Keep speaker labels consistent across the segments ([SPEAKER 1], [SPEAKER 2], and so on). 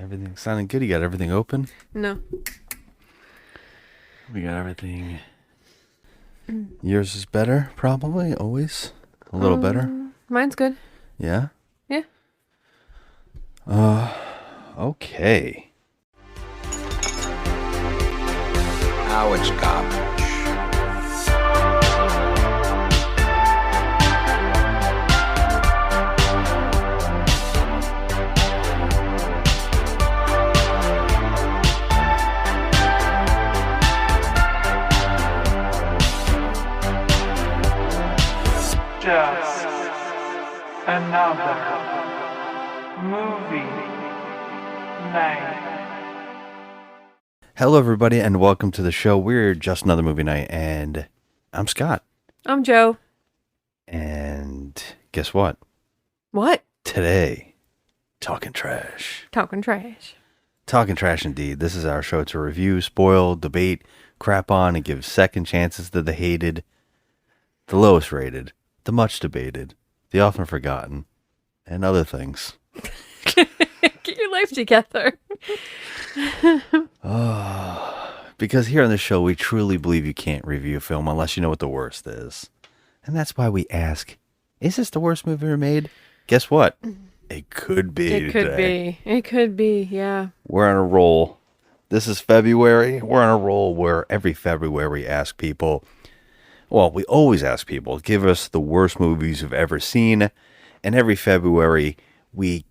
[SPEAKER 1] Everything sounding good. You got everything open?
[SPEAKER 2] No.
[SPEAKER 1] We got everything. Yours is better, probably, always. A little better.
[SPEAKER 2] Mine's good.
[SPEAKER 1] Yeah?
[SPEAKER 2] Yeah.
[SPEAKER 1] Okay.
[SPEAKER 3] Now it's garbage.
[SPEAKER 4] Just another movie night.
[SPEAKER 1] Hello, everybody, and welcome to the show. We're Just Another Movie Night, and I'm Scott.
[SPEAKER 2] I'm Joe.
[SPEAKER 1] And guess what?
[SPEAKER 2] What?
[SPEAKER 1] Today, talking trash.
[SPEAKER 2] Talking trash.
[SPEAKER 1] Talking trash indeed. This is our show to review, spoil, debate, crap on, and give second chances to the hated, the lowest rated, the much debated, the often forgotten, and other things.
[SPEAKER 2] Get your life together.
[SPEAKER 1] Because here on the show, we truly believe you can't review a film unless you know what the worst is. And that's why we ask, is this the worst movie ever made? Guess what? It could be
[SPEAKER 2] It could
[SPEAKER 1] today.
[SPEAKER 2] be. It could be, yeah.
[SPEAKER 1] We're on a roll. This is February. We're on a roll where every February we ask people, well, we always ask people, give us the worst movies you've ever seen. And every February, we,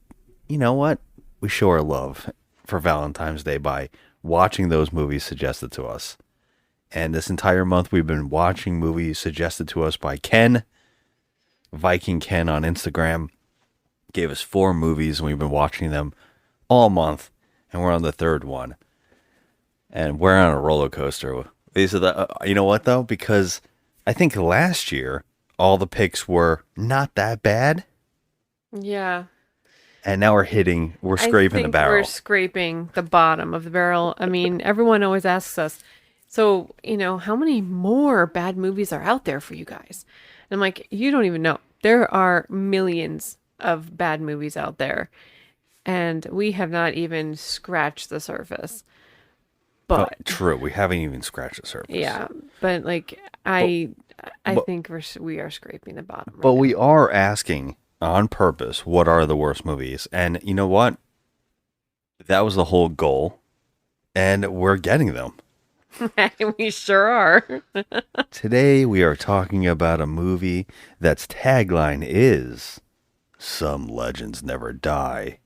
[SPEAKER 1] you know what? We show our love for Valentine's Day by watching those movies suggested to us. And this entire month, we've been watching movies suggested to us by Ken, Viking Ken on Instagram. Gave us 4 movies, and we've been watching them all month. And we're on the third one. And we're on a roller coaster. These are the, you know what, though? Because I think last year, all the picks were not that bad.
[SPEAKER 2] Yeah.
[SPEAKER 1] And now we're scraping the barrel.
[SPEAKER 2] We're scraping the bottom of the barrel. I mean, everyone always asks us, so, how many more bad movies are out there for you guys? And I'm like, you don't even know. There are millions of bad movies out there. And we have not even scratched the surface. But
[SPEAKER 1] true, we haven't even scratched the surface.
[SPEAKER 2] yeah, but I think we are scraping the bottom.
[SPEAKER 1] But
[SPEAKER 2] right
[SPEAKER 1] we are asking on purpose, what are the worst movies? And you know what? That was the whole goal. And we're getting them.
[SPEAKER 2] now. We sure are.
[SPEAKER 1] Today we are talking about a movie that's tagline is "Some legends never die,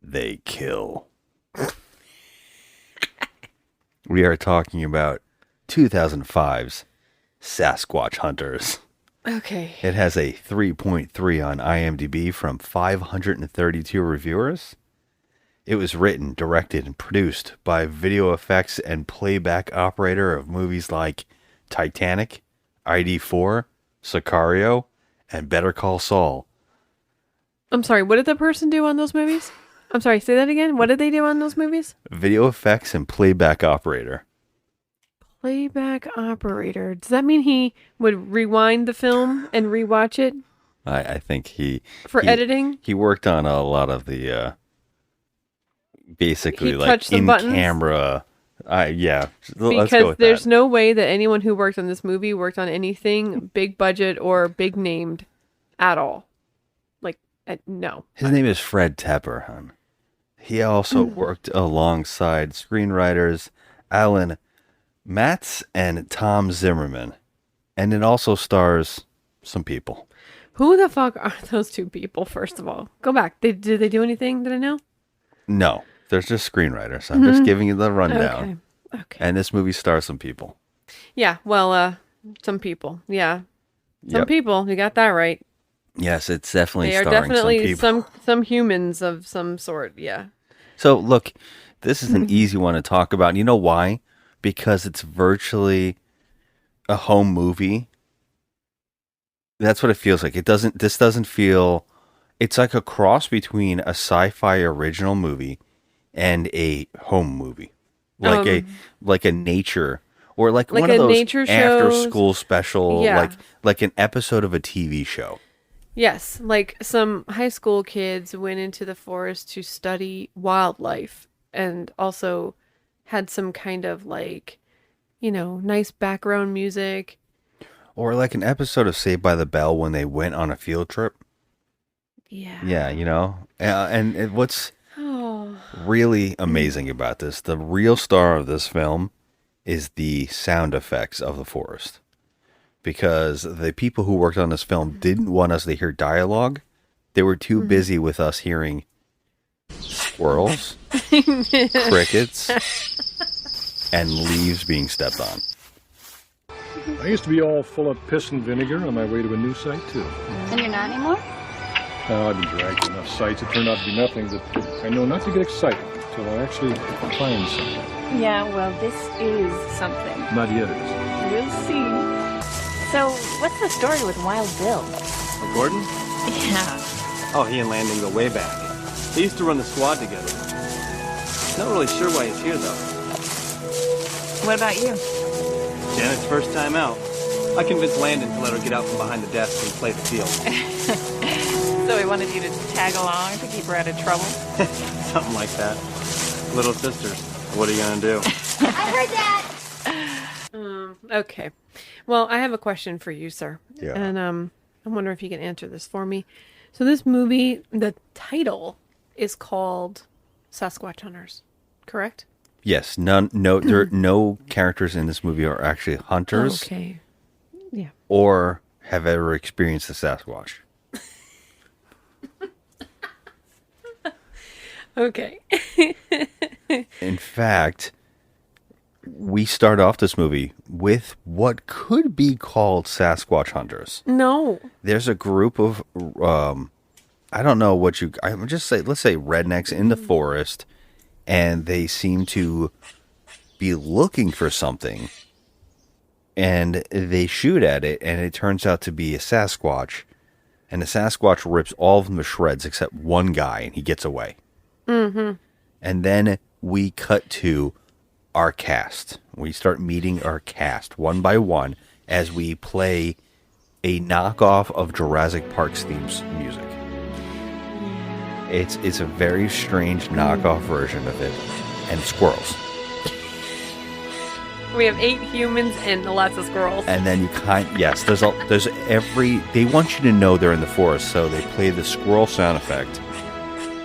[SPEAKER 1] they kill." We are talking about 2005's Sasquatch Hunters.
[SPEAKER 2] Okay.
[SPEAKER 1] It has a 3.3 on IMDb from 532 reviewers. It was written, directed, and produced by video effects and playback operator of movies like Titanic, ID4, Sicario, and Better Call Saul.
[SPEAKER 2] I'm sorry, what did the person do on those movies? I'm sorry, say that again. What did they do on those movies?
[SPEAKER 1] Video effects and playback operator.
[SPEAKER 2] Playback operator. Does that mean he would rewind the film and rewatch it
[SPEAKER 1] I think he
[SPEAKER 2] editing?
[SPEAKER 1] He worked on a lot of the basically
[SPEAKER 2] He
[SPEAKER 1] like
[SPEAKER 2] touched the
[SPEAKER 1] in
[SPEAKER 2] buttons?
[SPEAKER 1] camera. Yeah, let's go
[SPEAKER 2] Because
[SPEAKER 1] with
[SPEAKER 2] there's
[SPEAKER 1] that.
[SPEAKER 2] no way that anyone who worked on this movie worked on anything big budget or big named at all. No.
[SPEAKER 1] His name is Fred Tepper, hon. He also worked alongside screenwriters Alan Matz and Tom Zimmerman. And it also stars some people.
[SPEAKER 2] Who the fuck are those two people, first of all? Go back. Did they do anything? Did I know?
[SPEAKER 1] No, there's just screenwriters. I'm just giving you the rundown.
[SPEAKER 2] Okay.
[SPEAKER 1] And this movie stars some people.
[SPEAKER 2] Yeah, well, some people. Yeah. Some
[SPEAKER 1] Yep.
[SPEAKER 2] people. You got that right.
[SPEAKER 1] Yes, it's definitely
[SPEAKER 2] They are
[SPEAKER 1] starring
[SPEAKER 2] definitely
[SPEAKER 1] some people.
[SPEAKER 2] some humans of some sort. Yeah.
[SPEAKER 1] So, look, this is an easy one to talk about. You know why? Because it's virtually a home movie. That's what it feels like. This doesn't feel, it's like a cross between a sci-fi original movie and a home movie. Like a nature, or like one of
[SPEAKER 2] a
[SPEAKER 1] those
[SPEAKER 2] nature
[SPEAKER 1] after
[SPEAKER 2] shows.
[SPEAKER 1] school special,
[SPEAKER 2] Yeah.
[SPEAKER 1] like an episode of a TV show.
[SPEAKER 2] Yes, like some high school kids went into the forest to study wildlife and also had some kind of like, nice background music.
[SPEAKER 1] Or like an episode of Saved by the Bell when they went on a field trip.
[SPEAKER 2] Yeah.
[SPEAKER 1] Yeah, what's
[SPEAKER 2] Oh.
[SPEAKER 1] really amazing about this, the real star of this film is the sound effects of the forest. Because the people who worked on this film didn't want us to hear dialogue. They were too busy with us hearing squirrels, crickets, and leaves being stepped on.
[SPEAKER 5] I used to be all full of piss and vinegar on my way to a new site, too.
[SPEAKER 6] And you're not anymore?
[SPEAKER 5] I've been dragged to enough sites. It turned out to be nothing that I know not to get excited until I actually find something.
[SPEAKER 6] Yeah, well, this is something.
[SPEAKER 5] Not yet, it is.
[SPEAKER 6] We'll see. So, what's the story with Wild Bill?
[SPEAKER 7] Oh, Gordon?
[SPEAKER 6] Yeah.
[SPEAKER 7] Oh, he and Landon go way back. They used to run the squad together. Not really sure why he's here, though.
[SPEAKER 6] What about you?
[SPEAKER 7] Janet's first time out. I convinced Landon to let her get out from behind the desk and play the field.
[SPEAKER 6] So he wanted you to tag along to keep her out of trouble?
[SPEAKER 7] Something like that. Little sisters. What are you gonna do?
[SPEAKER 6] I heard that!
[SPEAKER 2] Okay. Well, I have a question for you, sir.
[SPEAKER 1] Yeah.
[SPEAKER 2] And I wonder if you can answer this for me. So this movie, the title is called Sasquatch Hunters, correct?
[SPEAKER 1] Yes, no characters in this movie are actually hunters
[SPEAKER 2] Okay. Yeah.
[SPEAKER 1] or have ever experienced the Sasquatch.
[SPEAKER 2] Okay.
[SPEAKER 1] In fact, we start off this movie with what could be called Sasquatch Hunters.
[SPEAKER 2] No.
[SPEAKER 1] There's a group of, I don't know what I would just say, let's say rednecks in the forest, and they seem to be looking for something, and they shoot at it, and it turns out to be a Sasquatch, and the Sasquatch rips all of them to shreds except one guy, and he gets away. Mm-hmm. And then we cut to our cast. We start meeting our cast one by one as we play a knockoff of Jurassic Park's themes music. It's a very strange knockoff version of it, and squirrels.
[SPEAKER 2] We have 8 humans and lots of squirrels.
[SPEAKER 1] And then there's every, they want you to know they're in the forest, so they play the squirrel sound effect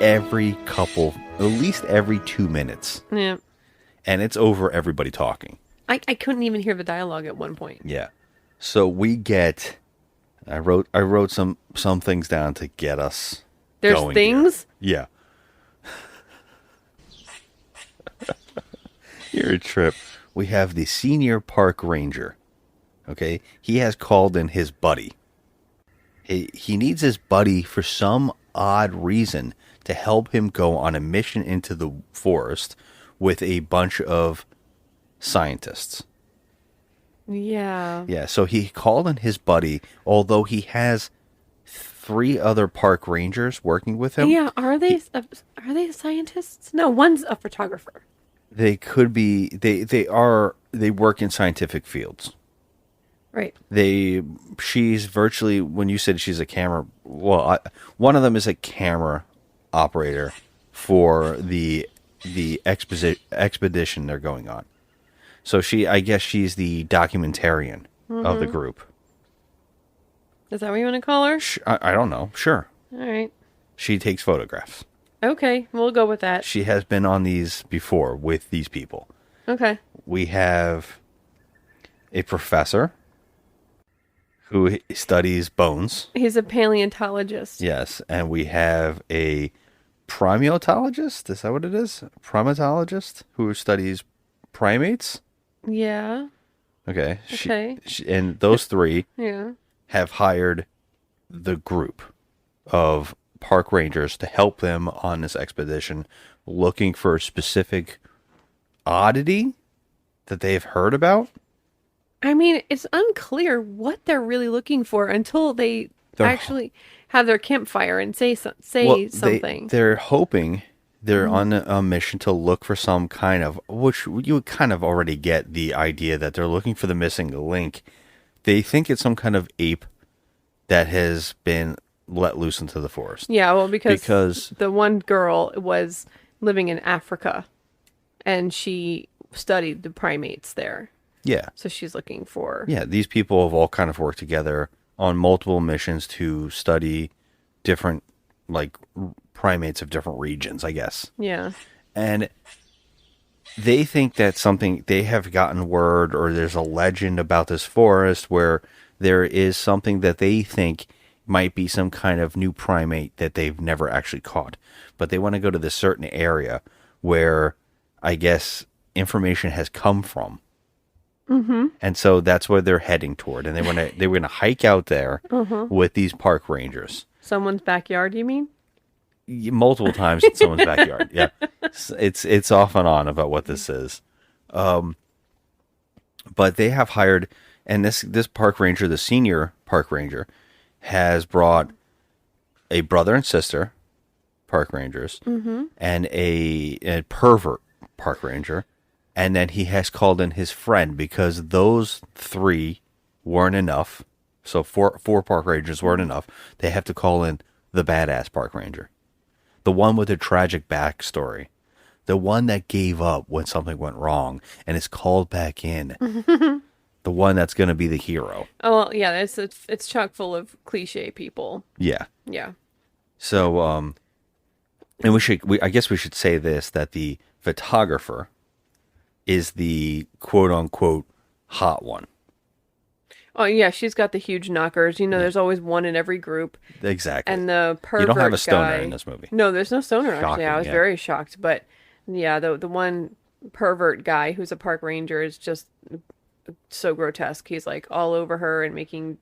[SPEAKER 1] at least every 2 minutes.
[SPEAKER 2] Yeah.
[SPEAKER 1] And it's over everybody talking.
[SPEAKER 2] I couldn't even hear the dialogue at one point.
[SPEAKER 1] Yeah. So we get, I wrote some things down to get us
[SPEAKER 2] There's
[SPEAKER 1] going
[SPEAKER 2] things?
[SPEAKER 1] Here. Yeah. Here at Trip, we have the senior park ranger. Okay? He has called in his buddy. He needs his buddy for some odd reason to help him go on a mission into the forest with a bunch of scientists.
[SPEAKER 2] Yeah.
[SPEAKER 1] Yeah, so he called in his buddy, although he has 3 other park rangers working with him.
[SPEAKER 2] Yeah, are they scientists? No, one's a photographer.
[SPEAKER 1] They could be, they work in scientific fields.
[SPEAKER 2] Right.
[SPEAKER 1] She's virtually, when you said she's a camera, one of them is a camera operator for the expedition they're going on. So I guess she's the documentarian of the group.
[SPEAKER 2] Is that what you want to call her?
[SPEAKER 1] I don't know. Sure.
[SPEAKER 2] All right.
[SPEAKER 1] She takes photographs.
[SPEAKER 2] Okay, we'll go with that.
[SPEAKER 1] She has been on these before with these people.
[SPEAKER 2] Okay.
[SPEAKER 1] We have a professor who studies bones.
[SPEAKER 2] He's a paleontologist.
[SPEAKER 1] Yes, and we have a primatologist. Is that what it is? Primatologist who studies primates.
[SPEAKER 2] Yeah.
[SPEAKER 1] Okay.
[SPEAKER 2] Okay.
[SPEAKER 1] And those 3
[SPEAKER 2] Yeah.
[SPEAKER 1] have hired the group of park rangers to help them on this expedition, looking for a specific oddity that they've heard about.
[SPEAKER 2] I mean, it's unclear what they're really looking for until they actually have their campfire and say something.
[SPEAKER 1] They're hoping they're on a mission to look for some kind of, which you would kind of already get the idea that they're looking for the missing link. They think it's some kind of ape that has been let loose into the forest.
[SPEAKER 2] Yeah, well,
[SPEAKER 1] Because-
[SPEAKER 2] the one girl was living in Africa, and she studied the primates there.
[SPEAKER 1] Yeah.
[SPEAKER 2] So she's looking for...
[SPEAKER 1] Yeah, these people have all kind of worked together on multiple missions to study different, like, primates of different regions, I guess.
[SPEAKER 2] Yeah.
[SPEAKER 1] And they think that they have gotten word, or there's a legend about this forest where there is something that they think might be some kind of new primate that they've never actually caught. But they want to go to this certain area where, I guess, information has come from. Mm-hmm. And so that's where they're heading toward. And they were gonna hike out there with these park rangers.
[SPEAKER 2] Someone's backyard, you mean?
[SPEAKER 1] Multiple times in someone's backyard. Yeah, it's off and on about what this is. But they have hired, and this park ranger, the senior park ranger, has brought a brother and sister park rangers and a pervert park ranger, and then he has called in his friend because those three weren't enough. So four park rangers weren't enough. They have to call in the badass park ranger. The one with a tragic backstory. The one that gave up when something went wrong and is called back in. The one that's going to be the hero.
[SPEAKER 2] Oh, well, yeah, it's chock full of cliche people.
[SPEAKER 1] Yeah.
[SPEAKER 2] Yeah.
[SPEAKER 1] So, and I guess we should say this, that the photographer is the quote unquote hot one.
[SPEAKER 2] Oh, yeah, she's got the huge knockers. You know, there's always one in every group.
[SPEAKER 1] Exactly.
[SPEAKER 2] And the pervert
[SPEAKER 1] You don't have a stoner
[SPEAKER 2] guy,
[SPEAKER 1] in this movie.
[SPEAKER 2] No, there's no stoner, actually.
[SPEAKER 1] Shocking,
[SPEAKER 2] I was
[SPEAKER 1] yeah.
[SPEAKER 2] very shocked. But, yeah, the one pervert guy who's a park ranger is just so grotesque. He's, like, all over her and making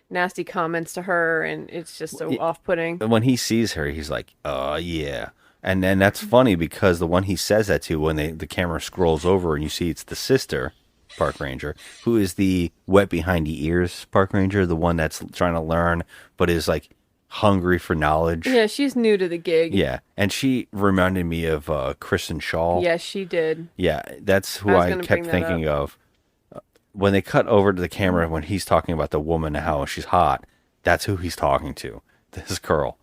[SPEAKER 2] nasty comments to her, and it's just so off-putting.
[SPEAKER 1] When he sees her, he's like, yeah. And then that's funny because the one he says that to, when the camera scrolls over and you see it's the sister park ranger, who is the wet behind the ears park ranger, the one that's trying to learn but is like hungry for knowledge.
[SPEAKER 2] Yeah, she's new to the gig.
[SPEAKER 1] Yeah, and she reminded me of Kristen Shaw.
[SPEAKER 2] Yes, she did.
[SPEAKER 1] Yeah, that's who
[SPEAKER 2] I was
[SPEAKER 1] I
[SPEAKER 2] gonna
[SPEAKER 1] kept
[SPEAKER 2] bring that
[SPEAKER 1] thinking of. When they cut over to the camera, when he's talking about the woman and how she's hot, that's who he's talking to, this girl.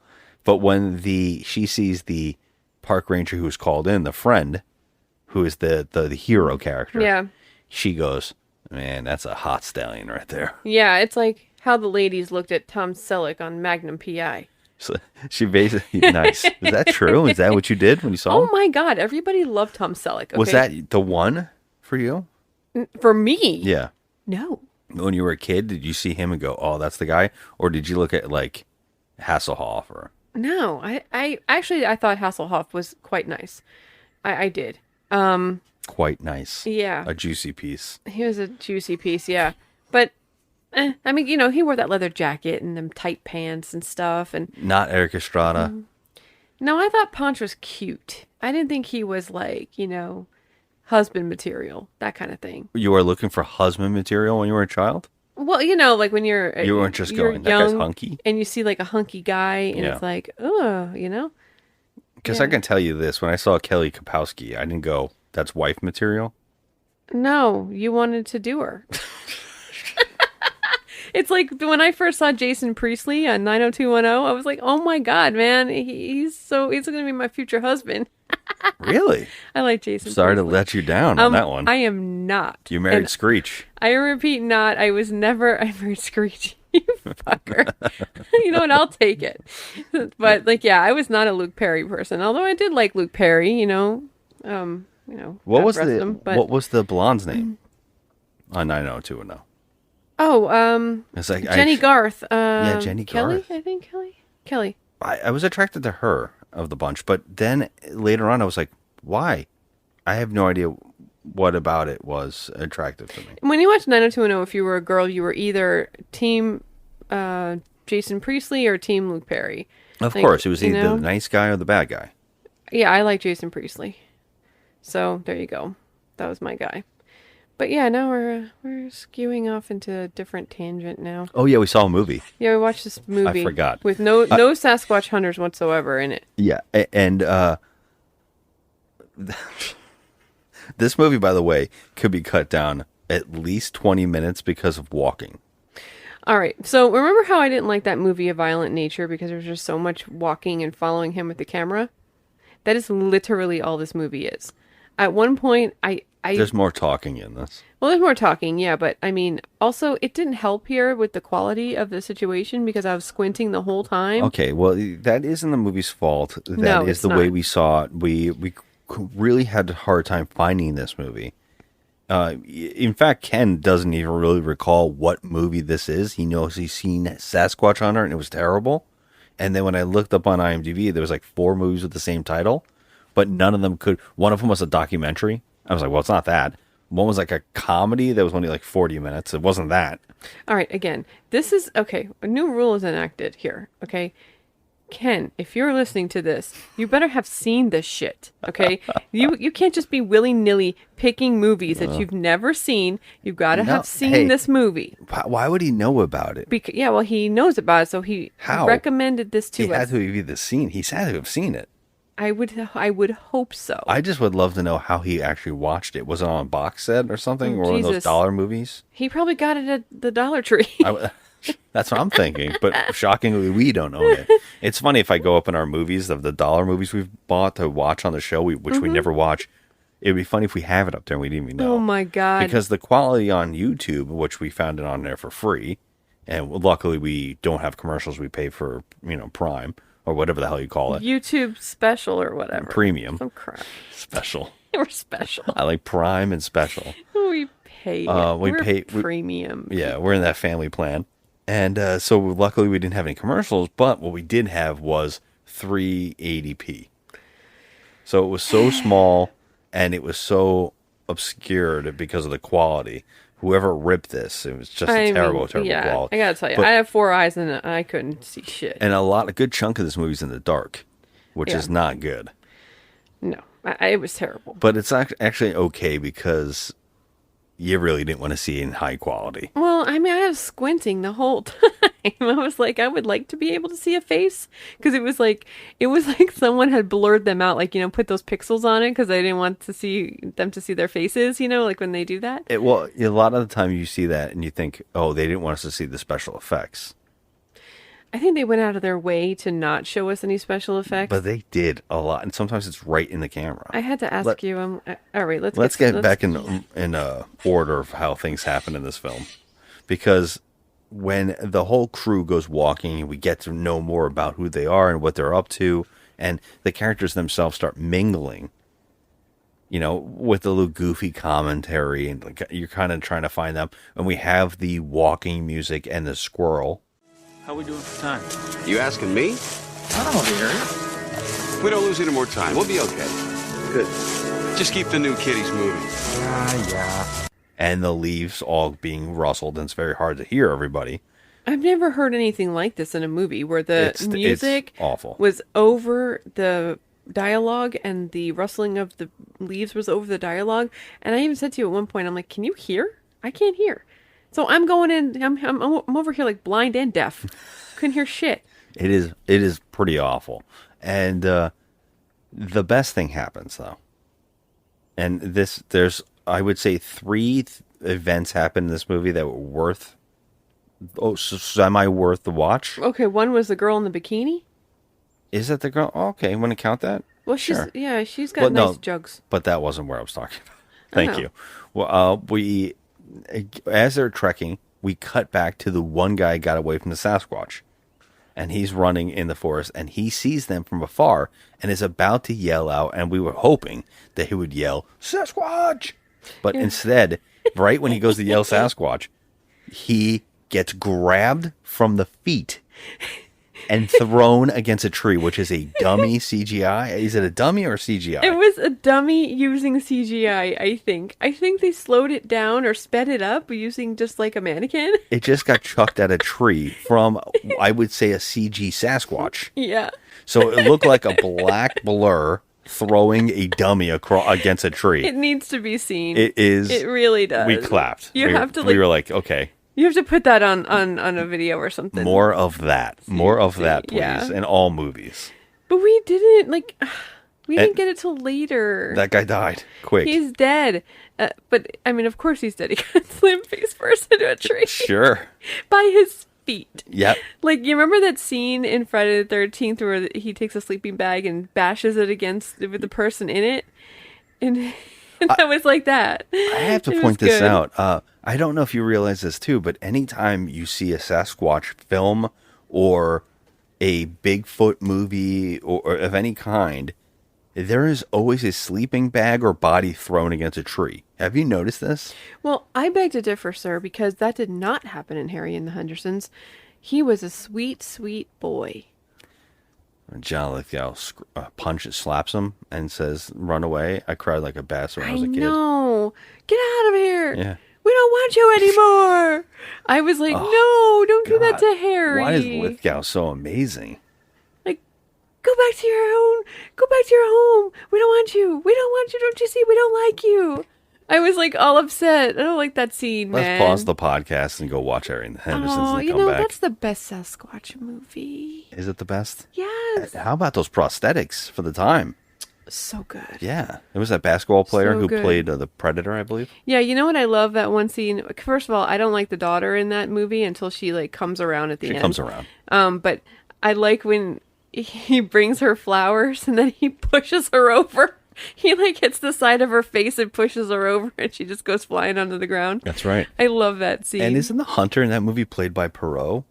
[SPEAKER 1] But when she sees the park ranger who's called in, the friend, who is the hero character,
[SPEAKER 2] Yeah.
[SPEAKER 1] she goes, man, that's a hot stallion right there.
[SPEAKER 2] Yeah, it's like how the ladies looked at Tom Selleck on Magnum P.I.
[SPEAKER 1] So she basically, nice. Is that true? Is that what you did when you saw
[SPEAKER 2] Oh
[SPEAKER 1] him?
[SPEAKER 2] my God, everybody loved Tom Selleck. Okay?
[SPEAKER 1] Was that the one for you?
[SPEAKER 2] For me?
[SPEAKER 1] Yeah.
[SPEAKER 2] No.
[SPEAKER 1] When you were a kid, did you see him and go, oh, that's the guy? Or did you look at like Hasselhoff or...
[SPEAKER 2] No, I actually thought Hasselhoff was quite nice. I did.
[SPEAKER 1] Quite nice.
[SPEAKER 2] Yeah.
[SPEAKER 1] A juicy piece.
[SPEAKER 2] He was a juicy piece, yeah. But, I mean, you know, he wore that leather jacket and them tight pants and stuff. And
[SPEAKER 1] Not Eric Estrada.
[SPEAKER 2] no, I thought Ponch was cute. I didn't think he was like, you know, husband material, that kind of thing.
[SPEAKER 1] You were looking for husband material when you were a child?
[SPEAKER 2] Well, you know, like when you're
[SPEAKER 1] You weren't just
[SPEAKER 2] you're
[SPEAKER 1] going, that guy's
[SPEAKER 2] young
[SPEAKER 1] hunky?
[SPEAKER 2] and you see like a hunky guy, and
[SPEAKER 1] Yeah.
[SPEAKER 2] it's like, oh, you know.
[SPEAKER 1] Because
[SPEAKER 2] Yeah.
[SPEAKER 1] I can tell you this, when I saw Kelly Kapowski, I didn't go, that's wife material.
[SPEAKER 2] No, you wanted to do her. It's like when I first saw Jason Priestley on 90210, I was like, oh my God, man, he's going to be my future husband.
[SPEAKER 1] Really?
[SPEAKER 2] I like Jason
[SPEAKER 1] Sorry to
[SPEAKER 2] Priestley.
[SPEAKER 1] let you down on that one.
[SPEAKER 2] I am not.
[SPEAKER 1] You married
[SPEAKER 2] And
[SPEAKER 1] Screech.
[SPEAKER 2] I repeat, not. I married Screech. You fucker. You know what? I'll take it. But like, yeah, I was not a Luke Perry person. Although I did like Luke Perry. You know.
[SPEAKER 1] What
[SPEAKER 2] God
[SPEAKER 1] was
[SPEAKER 2] rest
[SPEAKER 1] the
[SPEAKER 2] him, but-
[SPEAKER 1] what was the blonde's name on 90210?
[SPEAKER 2] Oh,
[SPEAKER 1] It's like
[SPEAKER 2] Jenny Garth.
[SPEAKER 1] yeah, Jenny
[SPEAKER 2] Kelly.
[SPEAKER 1] Garth.
[SPEAKER 2] I think Kelly.
[SPEAKER 1] I was attracted to her of the bunch, but then later on I was like, why? I have no idea what about it was attractive to me.
[SPEAKER 2] When you watch 90210, if you were a girl, you were either team Jason Priestley or team Luke Perry.
[SPEAKER 1] Of
[SPEAKER 2] Like,
[SPEAKER 1] course, it was
[SPEAKER 2] you
[SPEAKER 1] either
[SPEAKER 2] know?
[SPEAKER 1] the nice guy or the bad guy.
[SPEAKER 2] Yeah, I like Jason Priestley. So there you go. That was my guy. But yeah, now we're skewing off into a different tangent now.
[SPEAKER 1] Oh yeah, we saw a movie.
[SPEAKER 2] Yeah, we watched this movie.
[SPEAKER 1] forgot.
[SPEAKER 2] With no Sasquatch Hunters whatsoever in it.
[SPEAKER 1] Yeah, and this movie, by the way, could be cut down at least 20 minutes because of walking.
[SPEAKER 2] All right. So remember how I didn't like that movie, A Violent Nature, because there was just so much walking and following him with the camera? That is literally all this movie is. At one point,
[SPEAKER 1] There's more talking in this.
[SPEAKER 2] Well, there's more talking, yeah, but I mean, also, it didn't help here with the quality of the situation because I was squinting the whole time.
[SPEAKER 1] Okay, well, that isn't the movie's fault. That
[SPEAKER 2] No,
[SPEAKER 1] is
[SPEAKER 2] it's
[SPEAKER 1] the
[SPEAKER 2] not.
[SPEAKER 1] way we saw it. We really had a hard time finding this movie. In fact, Ken doesn't even really recall what movie this is. He knows he's seen Sasquatch Hunter, and it was terrible. And then when I looked up on IMDb, there was like 4 movies with the same title, but none of them could. One of them was a documentary. I was like, well, it's not that. One was like a comedy that was only like 40 minutes. It wasn't that.
[SPEAKER 2] All right, again, this is, okay, a new rule is enacted here, okay? Ken, if you're listening to this, you better have seen this shit, okay? You can't just be willy-nilly picking movies that you've never seen. You've got to have seen this movie.
[SPEAKER 1] Why would he know about it?
[SPEAKER 2] Yeah, well, he knows about it, so he
[SPEAKER 1] How?
[SPEAKER 2] recommended this to
[SPEAKER 1] He
[SPEAKER 2] us.
[SPEAKER 1] had to have either seen. He's had to have seen it.
[SPEAKER 2] I would hope so.
[SPEAKER 1] I just would love to know how he actually watched it. Was it on a box set or something, or one of those
[SPEAKER 2] Jesus.
[SPEAKER 1] dollar movies?
[SPEAKER 2] He probably got it at the Dollar Tree.
[SPEAKER 1] That's what I'm thinking. But shockingly, we don't own it. It's funny if I go up in our movies of the dollar movies we've bought to watch on the show, which we never watch. It'd be funny if we have it up there and we didn't even know.
[SPEAKER 2] Oh my God.
[SPEAKER 1] Because the quality on YouTube, which we found it on there for free, and luckily we don't have commercials. We pay for Prime or whatever the hell you call it,
[SPEAKER 2] YouTube special or whatever.
[SPEAKER 1] Premium,
[SPEAKER 2] Some crap.
[SPEAKER 1] special.
[SPEAKER 2] We're special.
[SPEAKER 1] I like Prime and special.
[SPEAKER 2] We pay. We're premium.
[SPEAKER 1] Yeah, we're in that family plan. And so luckily we didn't have any commercials, but what we did have was 380p. So it was so small and it was so obscured because of the quality. Whoever ripped this, it was just terrible quality.
[SPEAKER 2] I gotta tell you,
[SPEAKER 1] But-
[SPEAKER 2] I have 4 eyes and I couldn't see shit.
[SPEAKER 1] And a good chunk of this movie's in the dark, which is not good.
[SPEAKER 2] No, it was terrible.
[SPEAKER 1] But it's actually okay because you really didn't want to see it in high quality.
[SPEAKER 2] Well, I mean, I was squinting the whole time. I was like, I would like to be able to see a face because it was like someone had blurred them out, like put those pixels on it because I didn't want to see them to see their faces. Like when they do that.
[SPEAKER 1] Well, a lot of the time you see that and you think, oh, they didn't want us to see the special effects.
[SPEAKER 2] I think they went out of their way to not show us any special effects.
[SPEAKER 1] But they did a lot, and sometimes it's right in the camera.
[SPEAKER 2] I had to ask you. All right,
[SPEAKER 1] let's get back in order of how things happen in this film, because when the whole crew goes walking, we get to know more about who they are and what they're up to, and the characters themselves start mingling. With the little goofy commentary, and like you're kind of trying to find them. And we have the walking music and the squirrel.
[SPEAKER 7] How we doing for time?
[SPEAKER 3] You asking me?
[SPEAKER 7] I don't hear.
[SPEAKER 3] If we don't lose any more time, we'll be okay. Good. Just keep the new kitties moving.
[SPEAKER 7] Yeah.
[SPEAKER 1] And the leaves all being rustled, and it's very hard to hear everybody.
[SPEAKER 2] I've never heard anything like this in a movie where the music
[SPEAKER 1] it's awful.
[SPEAKER 2] Was over the dialogue and the rustling of the leaves was over the dialogue. And I even said to you at one point, I'm like, can you hear? I can't hear. So I'm going in, I'm over here like blind and deaf. Couldn't hear shit.
[SPEAKER 1] It is pretty awful. And the best thing happens, though. And there's, I would say, 3 events happen in this movie that were semi-worth the watch.
[SPEAKER 2] Okay, one was the girl in the bikini.
[SPEAKER 1] Is that the girl? Oh, okay, you want to count that?
[SPEAKER 2] Well,
[SPEAKER 1] Sure.
[SPEAKER 2] she's got nice jugs.
[SPEAKER 1] But that wasn't where I was talking about. Thank
[SPEAKER 2] Oh.
[SPEAKER 1] you. Well, as they're trekking, we cut back to the one guy got away from the Sasquatch. And he's running in the forest, and he sees them from afar and is about to yell out. And we were hoping that he would yell, Sasquatch! But instead, right when he goes to yell Sasquatch, he gets grabbed from the feet and thrown against a tree, which is a dummy CGI. Is it a dummy or CGI?
[SPEAKER 2] It was a dummy using CGI, I think. I think they slowed it down or sped it up using just like a mannequin.
[SPEAKER 1] It just got chucked at a tree from, I would say, a CG Sasquatch.
[SPEAKER 2] Yeah.
[SPEAKER 1] So it looked like a black blur throwing a dummy against a tree.
[SPEAKER 2] It needs to be seen.
[SPEAKER 1] It is.
[SPEAKER 2] It really does.
[SPEAKER 1] We clapped.
[SPEAKER 2] You have to,
[SPEAKER 1] we were like, okay.
[SPEAKER 2] You have to put that on a video or something.
[SPEAKER 1] More of that. More of that, please,
[SPEAKER 2] Yeah.
[SPEAKER 1] in all movies.
[SPEAKER 2] But we didn't, like... We didn't get it till later.
[SPEAKER 1] That guy died quick.
[SPEAKER 2] He's dead. But, I mean, of course he's dead. He got slammed face first into a tree.
[SPEAKER 1] Sure.
[SPEAKER 2] By his feet.
[SPEAKER 1] Yep.
[SPEAKER 2] Like, you remember that scene in Friday the 13th where he takes a sleeping bag and bashes it against with the person in it? And that was like that.
[SPEAKER 1] I have to point this out. I don't know if you realize this too, but anytime you see a Sasquatch film or a Bigfoot movie or of any kind, there is always a sleeping bag or body thrown against a tree. Have you noticed this?
[SPEAKER 2] Well, I beg to differ, sir, because that did not happen in Harry and the Hendersons. He was a sweet, sweet boy.
[SPEAKER 1] John Lithgow slaps him and says, "Run away." I cried like a bass when I was a kid.
[SPEAKER 2] No, get out of here.
[SPEAKER 1] Yeah.
[SPEAKER 2] We don't want you anymore. I was like, no, don't do that
[SPEAKER 1] God.
[SPEAKER 2] to Harry.
[SPEAKER 1] Why is Lithgow so amazing?
[SPEAKER 2] Like, go back to your own. Go back to your home. We don't want you. We don't want you. Don't you see? We don't like you. I was like all upset. I don't like that scene, man.
[SPEAKER 1] Let's pause the podcast and go watch Harry and the Hendersons
[SPEAKER 2] Oh,
[SPEAKER 1] and
[SPEAKER 2] you
[SPEAKER 1] come
[SPEAKER 2] know,
[SPEAKER 1] back.
[SPEAKER 2] that's the best Sasquatch movie.
[SPEAKER 1] Is it the best?
[SPEAKER 2] Yes.
[SPEAKER 1] How about those prosthetics for the time?
[SPEAKER 2] So good.
[SPEAKER 1] Yeah. It was that basketball player
[SPEAKER 2] So
[SPEAKER 1] who
[SPEAKER 2] good.
[SPEAKER 1] played the Predator, I believe.
[SPEAKER 2] Yeah, you know what? I love that one scene. First of all, I don't like the daughter in that movie until she like comes around at the end.
[SPEAKER 1] She comes around.
[SPEAKER 2] But I like when he brings her flowers and then he pushes her over. He like hits the side of her face and pushes her over, and she just goes flying onto the ground.
[SPEAKER 1] That's right.
[SPEAKER 2] I love that scene.
[SPEAKER 1] And isn't the hunter in that movie played by Perot?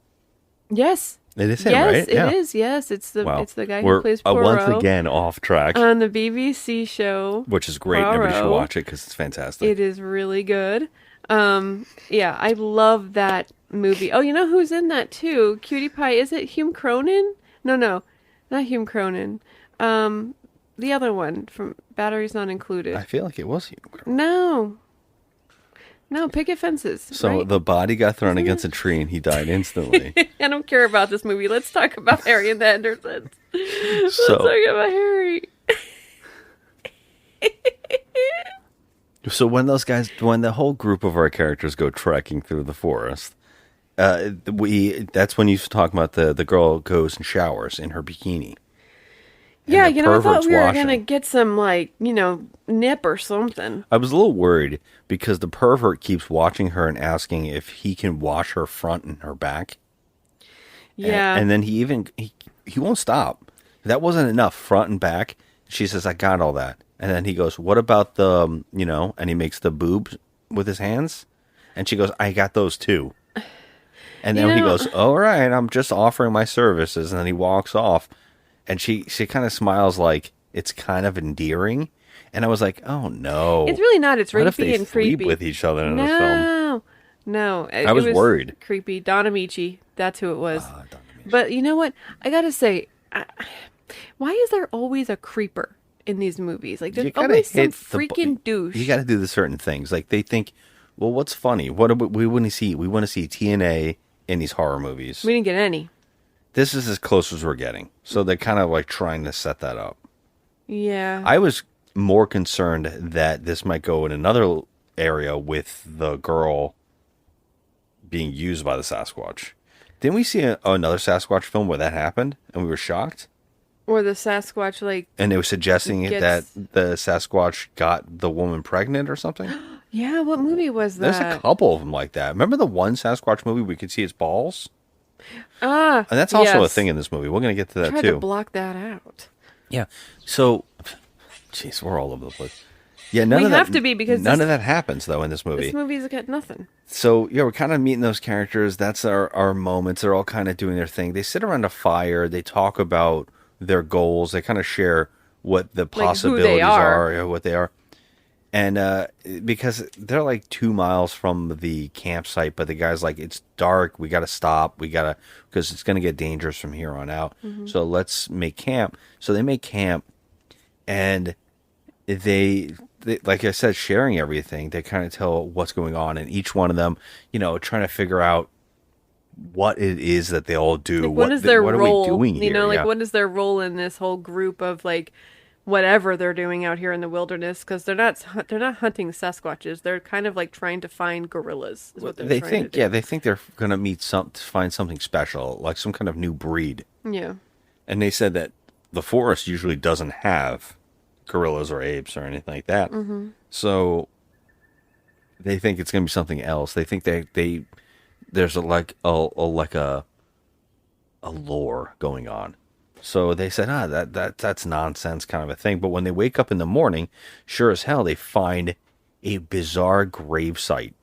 [SPEAKER 2] Yes.
[SPEAKER 1] It is him,
[SPEAKER 2] Yes,
[SPEAKER 1] right?
[SPEAKER 2] it is. Yes, it's the
[SPEAKER 1] Wow.
[SPEAKER 2] it's the guy
[SPEAKER 1] We're
[SPEAKER 2] who plays Poirot
[SPEAKER 1] once again off track,
[SPEAKER 2] on the BBC show.
[SPEAKER 1] which is great. Everybody should
[SPEAKER 2] Poirot.
[SPEAKER 1] watch it because it's fantastic.
[SPEAKER 2] It is really good. Yeah, I love that movie. Oh, you know who's in that too? Cutie Pie. Is it Hume Cronin? No, not Hume Cronin. The other one from Batteries Not Included.
[SPEAKER 1] I feel like it was you.
[SPEAKER 2] No, Picket Fences.
[SPEAKER 1] So
[SPEAKER 2] right?
[SPEAKER 1] the body got thrown against a tree and he died instantly.
[SPEAKER 2] I don't care about this movie. Let's talk about Harry and the Hendersons. Let's talk about Harry.
[SPEAKER 1] So when the whole group of our characters go trekking through the forest, that's when you talk about the girl goes and showers in her bikini. And
[SPEAKER 2] Yeah,
[SPEAKER 1] the
[SPEAKER 2] you know, I thought
[SPEAKER 1] pervert's
[SPEAKER 2] we were
[SPEAKER 1] washing.
[SPEAKER 2] gonna get some like, nip or something.
[SPEAKER 1] I was a little worried because the pervert keeps watching her and asking if he can wash her front and her back.
[SPEAKER 2] Yeah.
[SPEAKER 1] And then he won't stop. That wasn't enough, front and back. She says, "I got all that." And then he goes, "What about the, and he makes the boobs with his hands. And she goes, "I got those too." And then he goes, "All right, I'm just offering my services." And then he walks off. And she kind of smiles like it's kind of endearing. And I was like, oh no.
[SPEAKER 2] It's really not. It's
[SPEAKER 1] What if
[SPEAKER 2] rapey
[SPEAKER 1] they
[SPEAKER 2] and
[SPEAKER 1] sleep
[SPEAKER 2] creepy.
[SPEAKER 1] with each other in this film?
[SPEAKER 2] No.
[SPEAKER 1] I was worried.
[SPEAKER 2] Creepy. Don Amici. That's who it was. But you know what? I gotta say, why is there always a creeper in these movies? Like, there's
[SPEAKER 1] You gotta
[SPEAKER 2] always some
[SPEAKER 1] hit
[SPEAKER 2] freaking douche.
[SPEAKER 1] You got to do the certain things. Like they think, well, what's funny? What do we want to see? We want to see TNA in these horror movies.
[SPEAKER 2] We didn't get any.
[SPEAKER 1] This is as close as we're getting. So they're kind of like trying to set that up.
[SPEAKER 2] Yeah.
[SPEAKER 1] I was more concerned that this might go in another area with the girl being used by the Sasquatch. Didn't we see another Sasquatch film where that happened and we were shocked?
[SPEAKER 2] Or the Sasquatch, like...
[SPEAKER 1] And they were suggesting that the Sasquatch got the woman pregnant or something?
[SPEAKER 2] Yeah, what movie was that?
[SPEAKER 1] There's a couple of them like that. Remember the one Sasquatch movie we could see its balls?
[SPEAKER 2] And
[SPEAKER 1] that's also a thing in this movie. We're going to get to that
[SPEAKER 2] tried
[SPEAKER 1] too.
[SPEAKER 2] to block that out.
[SPEAKER 1] Yeah. So, jeez, we're all over the place. Yeah, none of that
[SPEAKER 2] have to be because
[SPEAKER 1] none of that happens though in this movie.
[SPEAKER 2] This movie's got nothing.
[SPEAKER 1] So yeah, we're kind of meeting those characters. That's our moments. They're all kind of doing their thing. They sit around a fire. They talk about their goals. They kind of share what the possibilities are, what they are. And because they're like 2 miles from the campsite, but the guy's like, it's dark. We got to stop. Because it's going to get dangerous from here on out. Mm-hmm. So let's make camp. So they make camp, and they like I said, sharing everything. They kind of tell what's going on, and each one of them, trying to figure out what it is that they all do.
[SPEAKER 2] Like, what is their role?
[SPEAKER 1] What are we doing here?
[SPEAKER 2] What is their role in this whole group of like whatever they're doing out here in the wilderness? Because they're not hunting Sasquatches. They're kind of like trying to find gorillas. Is what they're trying to do.
[SPEAKER 1] Yeah, they think they're going to find something special, like some kind of new breed.
[SPEAKER 2] Yeah.
[SPEAKER 1] And they said that the forest usually doesn't have gorillas or apes or anything like that. So they think it's going to be something else. They think there's a lore going on. So they said, that's nonsense kind of a thing. But when they wake up in the morning, sure as hell, they find a bizarre grave site.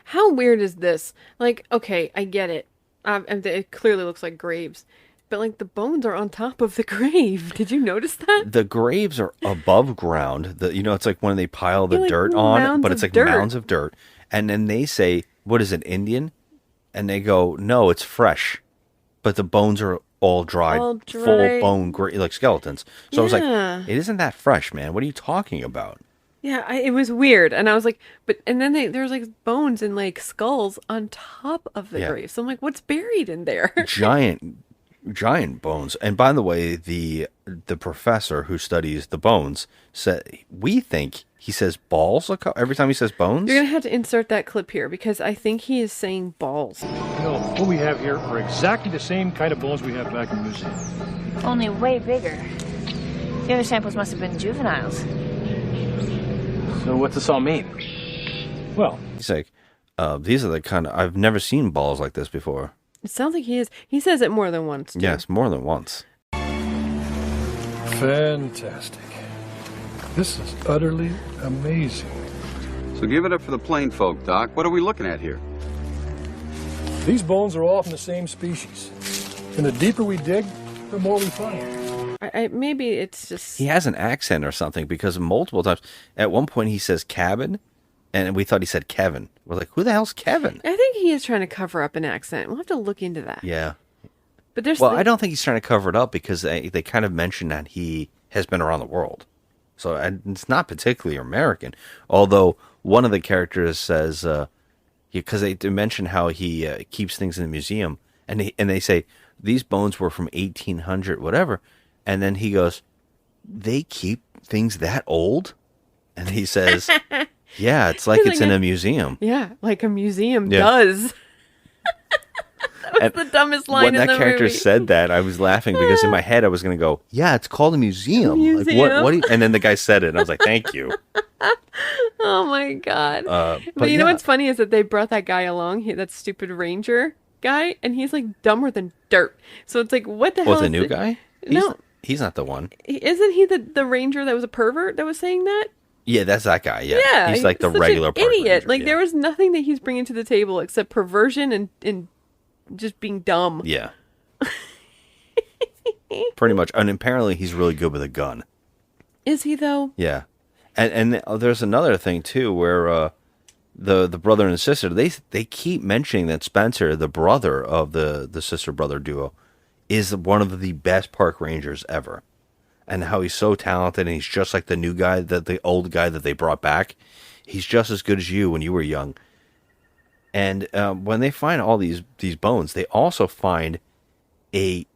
[SPEAKER 2] How weird is this? Like, okay, I get it. And it clearly looks like graves. But, like, the bones are on top of the grave. Did you notice that?
[SPEAKER 1] The graves are above ground. It's like when they pile the
[SPEAKER 2] Yeah, like
[SPEAKER 1] dirt on,
[SPEAKER 2] mounds
[SPEAKER 1] but it's
[SPEAKER 2] of
[SPEAKER 1] like
[SPEAKER 2] dirt.
[SPEAKER 1] mounds of dirt. And then they say, what is it, Indian? And they go, no, it's fresh. But the bones are all dried, full bone, like skeletons. So I was
[SPEAKER 2] Yeah.
[SPEAKER 1] like, it isn't that fresh, man. What are you talking about?
[SPEAKER 2] Yeah, it was weird. And I was like, and then there's like bones and like skulls on top of the
[SPEAKER 1] Yeah.
[SPEAKER 2] grave. So I'm like, what's buried in there?
[SPEAKER 1] Giant bones. And by the way, the professor who studies the bones said, we think he says balls every time he says bones.
[SPEAKER 2] You're going to have to insert that clip here because I think he is saying balls.
[SPEAKER 5] What we have here are exactly the same kind of bones we have back in the museum.
[SPEAKER 8] Only way bigger. The other samples must have been juveniles.
[SPEAKER 7] So what's this all mean?
[SPEAKER 5] Well,
[SPEAKER 1] He's like, these are the kind of, I've never seen balls like this before.
[SPEAKER 2] It sounds like he is. He says it more than once. Too.
[SPEAKER 1] Yes, more than once.
[SPEAKER 5] fantastic. This is utterly amazing.
[SPEAKER 3] So give it up for the plain folk, Doc. What are we looking at here?
[SPEAKER 5] These bones are all from the same species. And the deeper we dig, the more we find.
[SPEAKER 2] Maybe it's just...
[SPEAKER 1] He has an accent or something because multiple times, at one point he says cabin, and we thought he said Kevin. We're like, who the hell's Kevin?
[SPEAKER 2] I think he is trying to cover up an accent. We'll have to look into that.
[SPEAKER 1] Yeah.
[SPEAKER 2] But there's...
[SPEAKER 1] Well, I don't think he's trying to cover it up because they kind of mention that he has been around the world. So it's not particularly American. Although one of the characters says, because they mention how he keeps things in the museum, and they say, these bones were from 1800, whatever. And then he goes, they keep things that old? And he says, yeah, it's like it's in a museum.
[SPEAKER 2] Yeah, like a museum does. That was the dumbest line in the movie.
[SPEAKER 1] When that character said that, I was laughing because in my head I was going to go, yeah, it's called a museum. Like, what do you... And then the guy said it, and I was like, thank you.
[SPEAKER 2] Oh, my God.
[SPEAKER 1] But
[SPEAKER 2] you know what's funny is that they brought that guy along, that stupid ranger guy, and he's like dumber than dirt. So it's like, what the hell
[SPEAKER 1] Was the
[SPEAKER 2] is
[SPEAKER 1] new guy?
[SPEAKER 2] No.
[SPEAKER 1] He's not the one.
[SPEAKER 2] Isn't he the ranger that was a pervert that was saying that?
[SPEAKER 1] Yeah, that's that guy. Yeah,
[SPEAKER 2] Yeah,
[SPEAKER 1] he's like the
[SPEAKER 2] such
[SPEAKER 1] regular
[SPEAKER 2] an
[SPEAKER 1] park
[SPEAKER 2] idiot.
[SPEAKER 1] ranger,
[SPEAKER 2] Like
[SPEAKER 1] yeah.
[SPEAKER 2] there was nothing that he's bringing to the table except perversion and just being dumb.
[SPEAKER 1] Yeah. Pretty much. And apparently he's really good with a gun.
[SPEAKER 2] Is he though?
[SPEAKER 1] Yeah. And there's another thing too where the brother and sister, they keep mentioning that Spencer, the brother of the sister brother duo, is one of the best park rangers ever. And how he's so talented, and he's just like the new guy, the old guy that they brought back. He's just as good as you when you were young. And when they find all these bones, they also find a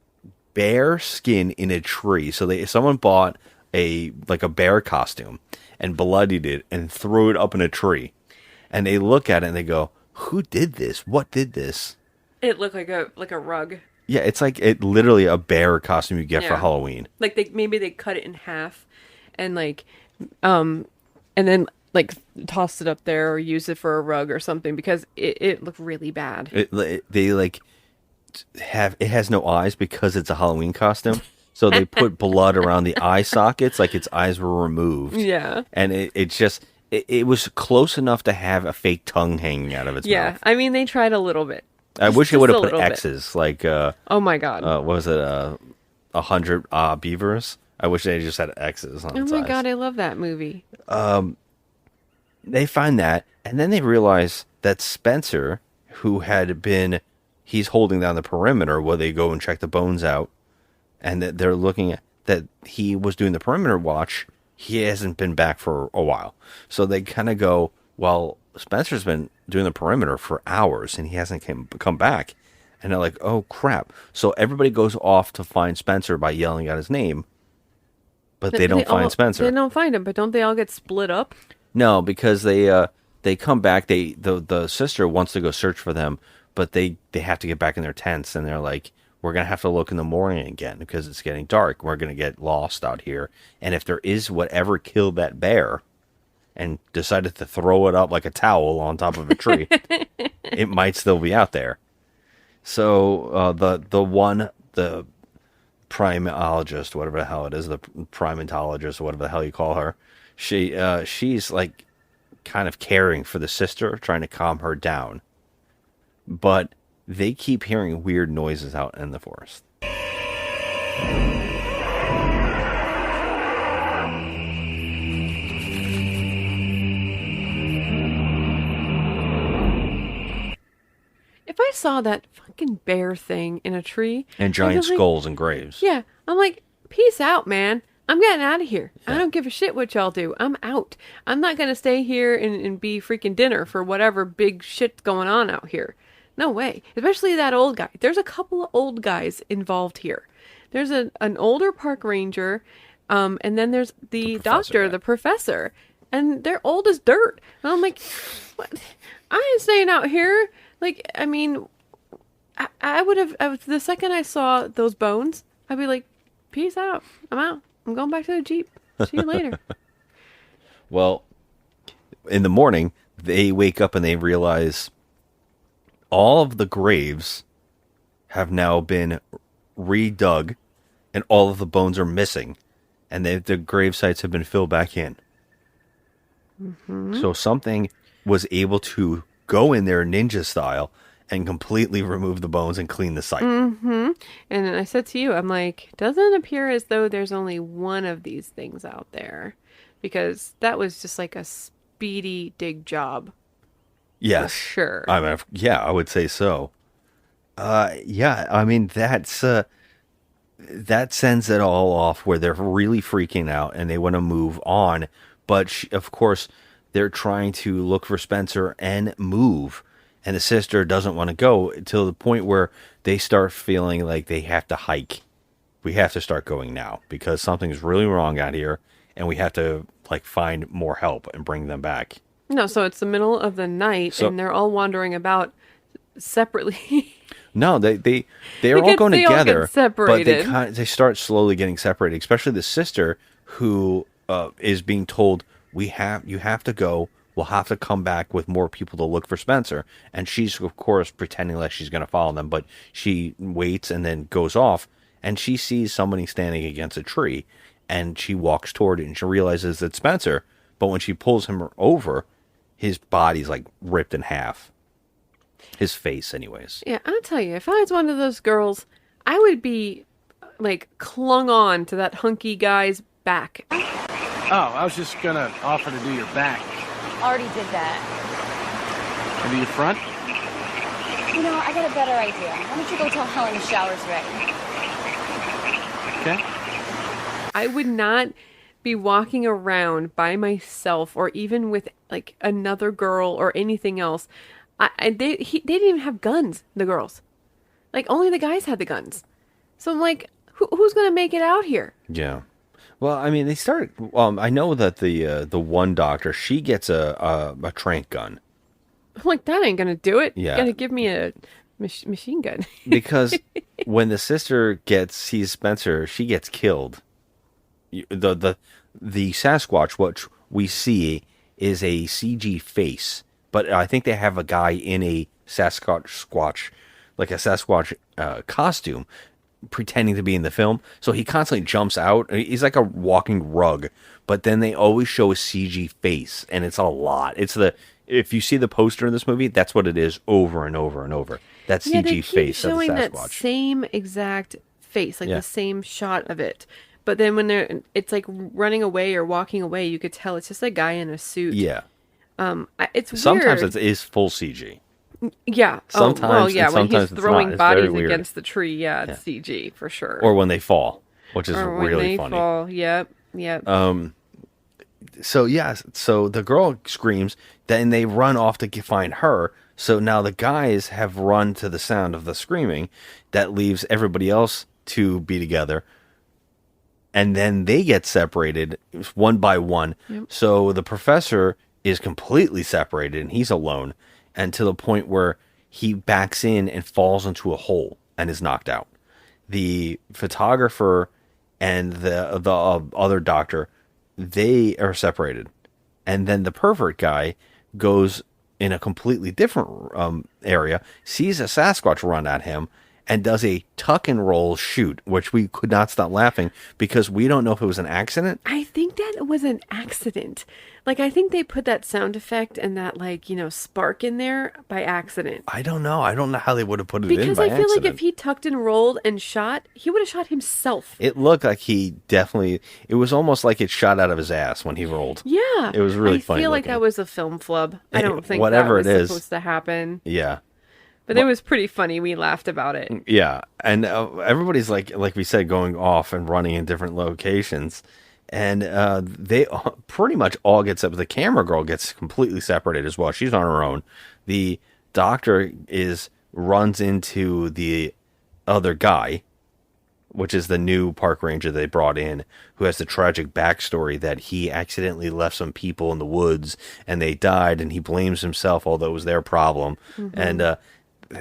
[SPEAKER 1] bear skin in a tree. So someone bought a bear costume and bloodied it and threw it up in a tree. And they look at it and they go, "Who did this? What did this?"
[SPEAKER 2] It looked like a rug.
[SPEAKER 1] Yeah, it's like literally a bear costume you get for Halloween.
[SPEAKER 2] Like maybe they cut it in half and and then like tossed it up there or used it for a rug or something because it looked really bad.
[SPEAKER 1] It has no eyes because it's a Halloween costume. So they put blood around the eye sockets like its eyes were removed.
[SPEAKER 2] Yeah.
[SPEAKER 1] And it was close enough to have a fake tongue hanging out of its mouth.
[SPEAKER 2] I mean they tried a little bit.
[SPEAKER 1] I wish it would have put
[SPEAKER 2] little bit.
[SPEAKER 1] X's like
[SPEAKER 2] Oh my God.
[SPEAKER 1] what was it 100 beavers? I wish they just had X's on its
[SPEAKER 2] Oh my
[SPEAKER 1] eyes.
[SPEAKER 2] God, I love that movie.
[SPEAKER 1] They find that, and then they realize that Spencer, who he's holding down the perimeter while they go and check the bones out, and that they're looking at that he was doing the perimeter watch. He hasn't been back for a while. So they kind of go, well, Spencer's been doing the perimeter for hours and he hasn't come back. And they're like, oh crap. So everybody goes off to find Spencer by yelling out his name, but they don't find Spencer.
[SPEAKER 2] They don't find him, but don't they all get split up?
[SPEAKER 1] No, because they come back. The sister wants to go search for them, but they have to get back in their tents, and they're like, we're going to have to look in the morning again because it's getting dark. We're going to get lost out here. And if there is whatever killed that bear and decided to throw it up like a towel on top of a tree, it might still be out there. So the primatologist, whatever the hell it is, the primatologist, whatever the hell you call her, she's like kind of caring for the sister, trying to calm her down. But they keep hearing weird noises out in the forest.
[SPEAKER 2] If I saw that fucking bear thing in a tree
[SPEAKER 1] And giant skulls and graves.
[SPEAKER 2] Yeah, I'm like, peace out, man. I'm getting out of here. I don't give a shit what y'all do. I'm out. I'm not going to stay here and be freaking dinner for whatever big shit's going on out here. No way. Especially that old guy. There's a couple of old guys involved here. There's an older park ranger, and then there's the doctor, the professor, and they're old as dirt. And I'm like, what? I ain't staying out here. Like, I mean, I would have, the second I saw those bones, I'd be like, peace out. I'm out. I'm going back to the Jeep. See you later.
[SPEAKER 1] Well, in the morning, they wake up and they realize all of the graves have now been redug and all of the bones are missing. And the grave sites have been filled back in. Mm-hmm. So something was able to go in there ninja style and completely remove the bones and clean the site.
[SPEAKER 2] Mm-hmm. And I said to you, I'm like, doesn't appear as though there's only one of these things out there, because that was just like a speedy dig job.
[SPEAKER 1] Yes,
[SPEAKER 2] for sure.
[SPEAKER 1] I mean, yeah, I would say so. Yeah, I mean that sends it all off where they're really freaking out and they want to move on, but of course they're trying to look for Spencer and move. And the sister doesn't want to go till the point where they start feeling like they have to hike. We have to start going now because something's really wrong out here, and we have to like find more help and bring them back.
[SPEAKER 2] No, so it's the middle of the night, and they're all wandering about separately.
[SPEAKER 1] No, they're all going together,
[SPEAKER 2] separated.
[SPEAKER 1] but they start slowly getting separated. Especially the sister, who is being told, you have to go. We'll have to come back with more people to look for Spencer. And she's, of course, pretending like she's going to follow them. But she waits and then goes off. And she sees somebody standing against a tree. And she walks toward it. And she realizes it's Spencer. But when she pulls him over, his body's like ripped in half. His face, anyways.
[SPEAKER 2] Yeah, I'll tell you, if I was one of those girls, I would be, like, clung on to that hunky guy's back.
[SPEAKER 7] Oh, I was just going to offer to do your back.
[SPEAKER 8] Already did that.
[SPEAKER 7] And do your front?
[SPEAKER 8] You know, I got a better idea. Why don't you go tell Helen the shower's ready?
[SPEAKER 7] Okay.
[SPEAKER 2] I would not be walking around by myself or even with, like, another girl or anything else. They didn't even have guns, the girls. Like, only the guys had the guns. So I'm like, who's going to make it out here?
[SPEAKER 1] Yeah. Well, I mean, they started. I know that the one doctor, she gets a trank gun.
[SPEAKER 2] I'm like, that ain't gonna do it.
[SPEAKER 1] Yeah.
[SPEAKER 2] You gotta give me a machine gun.
[SPEAKER 1] Because when the sister sees Spencer, she gets killed. The Sasquatch, what we see, is a CG face, but I think they have a guy in a Sasquatch, like a Sasquatch costume, pretending to be in the film, so he constantly jumps out. He's like a walking rug, but then they always show a CG face, and it's a lot. If you see the poster in this movie, that's what it is over and over and over. That CG
[SPEAKER 2] they keep
[SPEAKER 1] face of the
[SPEAKER 2] showing
[SPEAKER 1] Sasquatch.
[SPEAKER 2] that same exact face, like the same shot of it. But then when it's like running away or walking away, you could tell it's just a guy in a suit.
[SPEAKER 1] Yeah.
[SPEAKER 2] It's weird.
[SPEAKER 1] Sometimes it is full CG.
[SPEAKER 2] Yeah.
[SPEAKER 1] Sometimes,
[SPEAKER 2] when
[SPEAKER 1] sometimes
[SPEAKER 2] he's throwing
[SPEAKER 1] it's
[SPEAKER 2] bodies
[SPEAKER 1] very
[SPEAKER 2] against the tree, it's CG for sure.
[SPEAKER 1] Or when they fall, which is
[SPEAKER 2] or when
[SPEAKER 1] really
[SPEAKER 2] they
[SPEAKER 1] funny.
[SPEAKER 2] Fall. Yep.
[SPEAKER 1] So the girl screams, then they run off to find her. So now the guys have run to the sound of the screaming. That leaves everybody else to be together. And then they get separated one by one. Yep. So the professor is completely separated and he's alone. And to the point where he backs in and falls into a hole and is knocked out. the photographer and the other doctor, they are separated. And then the pervert guy goes in a completely different area, sees a Sasquatch run at him, and does a tuck and roll shoot, which we could not stop laughing because we don't know if it was an accident.
[SPEAKER 2] I think that it was an accident. Like, I think they put that sound effect and that, spark in there by accident.
[SPEAKER 1] I don't know. I don't know how they would have put it in
[SPEAKER 2] Because
[SPEAKER 1] by
[SPEAKER 2] I feel
[SPEAKER 1] accident.
[SPEAKER 2] like if he tucked and rolled and shot, he would have shot himself.
[SPEAKER 1] It looked like he definitely... It was almost like it shot out of his ass when he rolled.
[SPEAKER 2] Yeah.
[SPEAKER 1] It was really funny
[SPEAKER 2] I feel like
[SPEAKER 1] looking.
[SPEAKER 2] that was a film flub. I don't think
[SPEAKER 1] Whatever
[SPEAKER 2] that
[SPEAKER 1] it
[SPEAKER 2] was
[SPEAKER 1] is.
[SPEAKER 2] supposed to happen.
[SPEAKER 1] Yeah.
[SPEAKER 2] But it was pretty funny. We laughed about it.
[SPEAKER 1] Yeah. And everybody's like we said, going off and running in different locations. And they pretty much all gets up. The camera girl gets completely separated as well. She's on her own. The doctor runs into the other guy, which is the new park ranger they brought in, who has the tragic backstory that he accidentally left some people in the woods and they died, and he blames himself, although it was their problem.
[SPEAKER 2] Mm-hmm.
[SPEAKER 1] And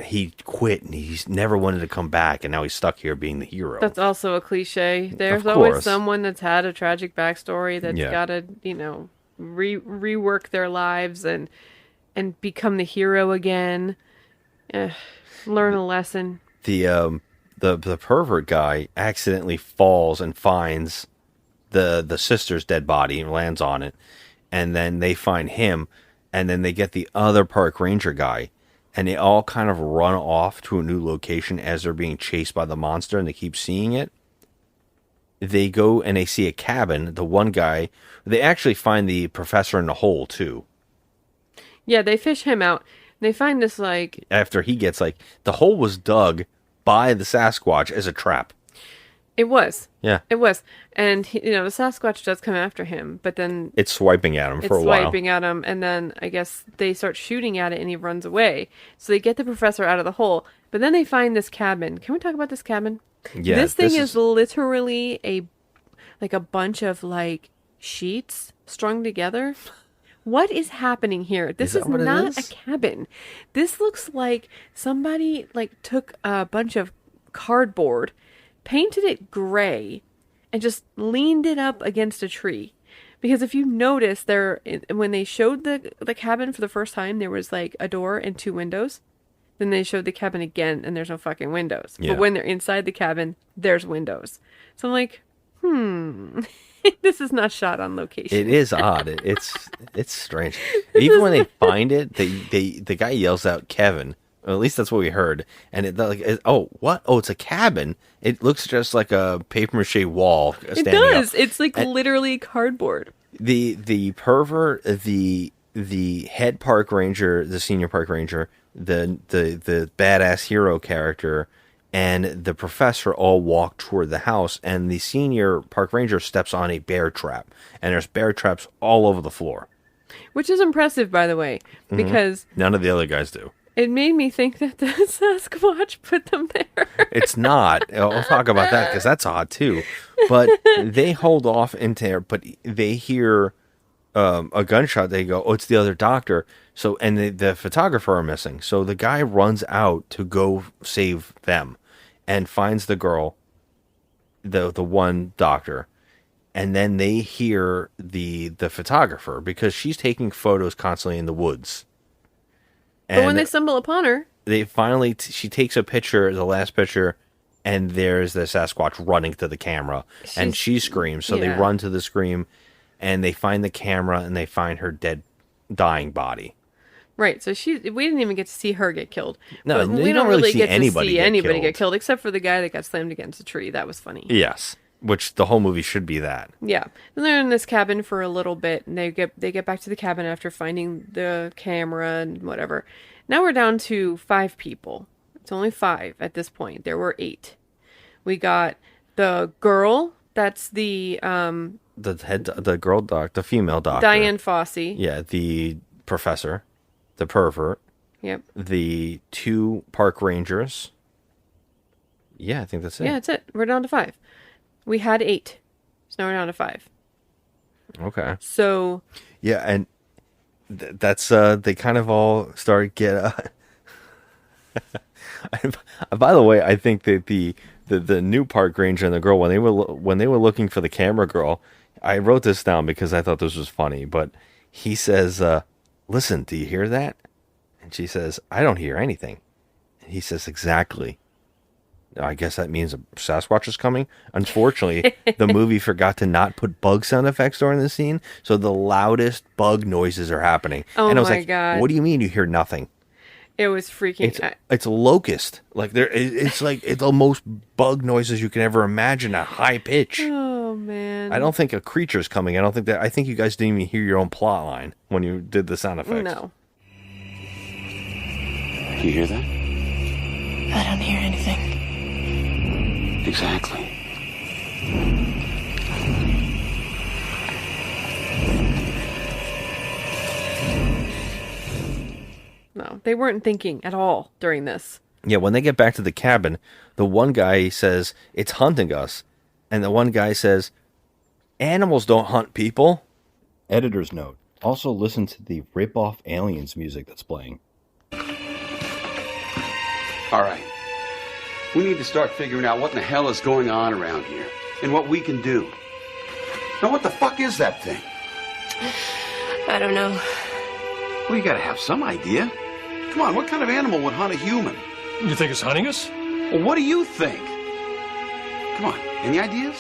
[SPEAKER 1] he quit and he's never wanted to come back, and now he's stuck here being the hero.
[SPEAKER 2] That's also a cliche. There's
[SPEAKER 1] Of
[SPEAKER 2] always
[SPEAKER 1] course.
[SPEAKER 2] someone that's had a tragic backstory that's
[SPEAKER 1] Yeah.
[SPEAKER 2] got to, rework their lives and become the hero again. Learn a lesson.
[SPEAKER 1] The pervert guy accidentally falls and finds the sister's dead body and lands on it, and then they find him, and then they get the other park ranger guy, and they all kind of run off to a new location as they're being chased by the monster, and they keep seeing it. They go and they see a cabin. The one guy, they actually find the professor in the hole too.
[SPEAKER 2] Yeah, they fish him out. They find this,
[SPEAKER 1] After he gets the hole was dug by the Sasquatch as a trap.
[SPEAKER 2] it was.
[SPEAKER 1] Yeah.
[SPEAKER 2] It was. And, the Sasquatch does come after him, but then
[SPEAKER 1] It's swiping at him for a while.
[SPEAKER 2] It's swiping at him, and then I guess they start shooting at it, and he runs away. So they get the professor out of the hole, but then they find this cabin. Can we talk about this cabin?
[SPEAKER 1] Yeah,
[SPEAKER 2] this thing
[SPEAKER 1] this
[SPEAKER 2] is literally a bunch of sheets strung together. What is happening here? This
[SPEAKER 1] that
[SPEAKER 2] is
[SPEAKER 1] what it
[SPEAKER 2] not
[SPEAKER 1] is?
[SPEAKER 2] a cabin. This looks like somebody took a bunch of cardboard, painted it gray, and just leaned it up against a tree. Because if you notice, when they showed the cabin for the first time, there was a door and 2 windows. Then they showed the cabin again, and there's no fucking windows.
[SPEAKER 1] Yeah.
[SPEAKER 2] But when they're inside the cabin, there's windows. So I'm like, this is not shot on location.
[SPEAKER 1] It is odd. It's strange. Even when they find it, the guy yells out Kevin. Or at least that's what we heard. And oh, what? Oh, it's a cabin. It looks just like a paper mache wall.
[SPEAKER 2] It does. It's literally cardboard.
[SPEAKER 1] The pervert, the head park ranger, the senior park ranger, the badass hero character, and the professor all walk toward the house, and the senior park ranger steps on a bear trap, and there's bear traps all over the floor.
[SPEAKER 2] Which is impressive, by the way, because
[SPEAKER 1] None of the other guys do.
[SPEAKER 2] it made me think that the Sasquatch put them there.
[SPEAKER 1] It's not. We'll talk about that because that's odd too. But they hold off into there, but they hear a gunshot. They go, "Oh, it's the other doctor." So, and the photographer are missing. So the guy runs out to go save them, and finds the girl, the one doctor, and then they hear the photographer because she's taking photos constantly in the woods.
[SPEAKER 2] But when they stumble upon her,
[SPEAKER 1] they finally she takes a picture, the last picture, and there's the Sasquatch running to the camera, and she screams. So they
[SPEAKER 2] yeah.
[SPEAKER 1] run to the scream, and they find the camera, and they find her dying body.
[SPEAKER 2] right? So we didn't even get to see her get killed.
[SPEAKER 1] No,
[SPEAKER 2] But
[SPEAKER 1] you
[SPEAKER 2] we
[SPEAKER 1] don't
[SPEAKER 2] don't
[SPEAKER 1] really
[SPEAKER 2] really
[SPEAKER 1] see
[SPEAKER 2] get
[SPEAKER 1] anybody
[SPEAKER 2] to see
[SPEAKER 1] get
[SPEAKER 2] anybody
[SPEAKER 1] killed.
[SPEAKER 2] get killed, except for the guy that got slammed against a tree. That was funny.
[SPEAKER 1] Yes, which the whole movie should be that.
[SPEAKER 2] Yeah. And they're in this cabin for a little bit, and they get back to the cabin after finding the camera and whatever. Now we're down to 5 people. It's only 5 at this point. There were 8. We got the girl. That's the
[SPEAKER 1] The girl doctor, the female doctor,
[SPEAKER 2] Diane Fossey.
[SPEAKER 1] Yeah, the professor, the pervert,
[SPEAKER 2] Yep.
[SPEAKER 1] the 2 park rangers. Yeah, I think that's it.
[SPEAKER 2] Yeah, that's it. We're down to 5. We had 8. So now we're down to 5.
[SPEAKER 1] Okay.
[SPEAKER 2] So
[SPEAKER 1] Yeah, and that's they kind of all started By the way, I think that the new park ranger and the girl when they were looking for the camera girl, I wrote this down because I thought this was funny. But he says, "Listen, do you hear that?" And she says, "I don't hear anything." And he says, "Exactly. I guess that means a Sasquatch is coming." Unfortunately, the movie forgot to not put bug sound effects during the scene, so the loudest bug noises are happening.
[SPEAKER 2] Oh
[SPEAKER 1] and I was
[SPEAKER 2] my
[SPEAKER 1] like,
[SPEAKER 2] God.
[SPEAKER 1] "What do you mean you hear nothing?"
[SPEAKER 2] It was freaking.
[SPEAKER 1] It's a locust. Like it's like it's the most bug noises you can ever imagine at high pitch.
[SPEAKER 2] Oh man.
[SPEAKER 1] I don't think a creature's coming. I think you guys didn't even hear your own plot line when you did the sound effects.
[SPEAKER 2] No.
[SPEAKER 3] You hear that?
[SPEAKER 8] I don't hear anything.
[SPEAKER 3] Exactly.
[SPEAKER 2] No, they weren't thinking at all during this.
[SPEAKER 1] Yeah, when they get back to the cabin, the one guy says, "It's hunting us." And the one guy says, "Animals don't hunt people." Editor's note. Also listen to the rip-off Aliens music that's playing.
[SPEAKER 3] All right. We need to start figuring out what in the hell is going on around here and what we can do. Now, what the fuck is that thing?
[SPEAKER 8] I don't know.
[SPEAKER 3] Well, you gotta have some idea. Come on, what kind of animal would hunt a human?
[SPEAKER 5] You think it's hunting us?
[SPEAKER 3] Well, what do you think? Come on, any ideas?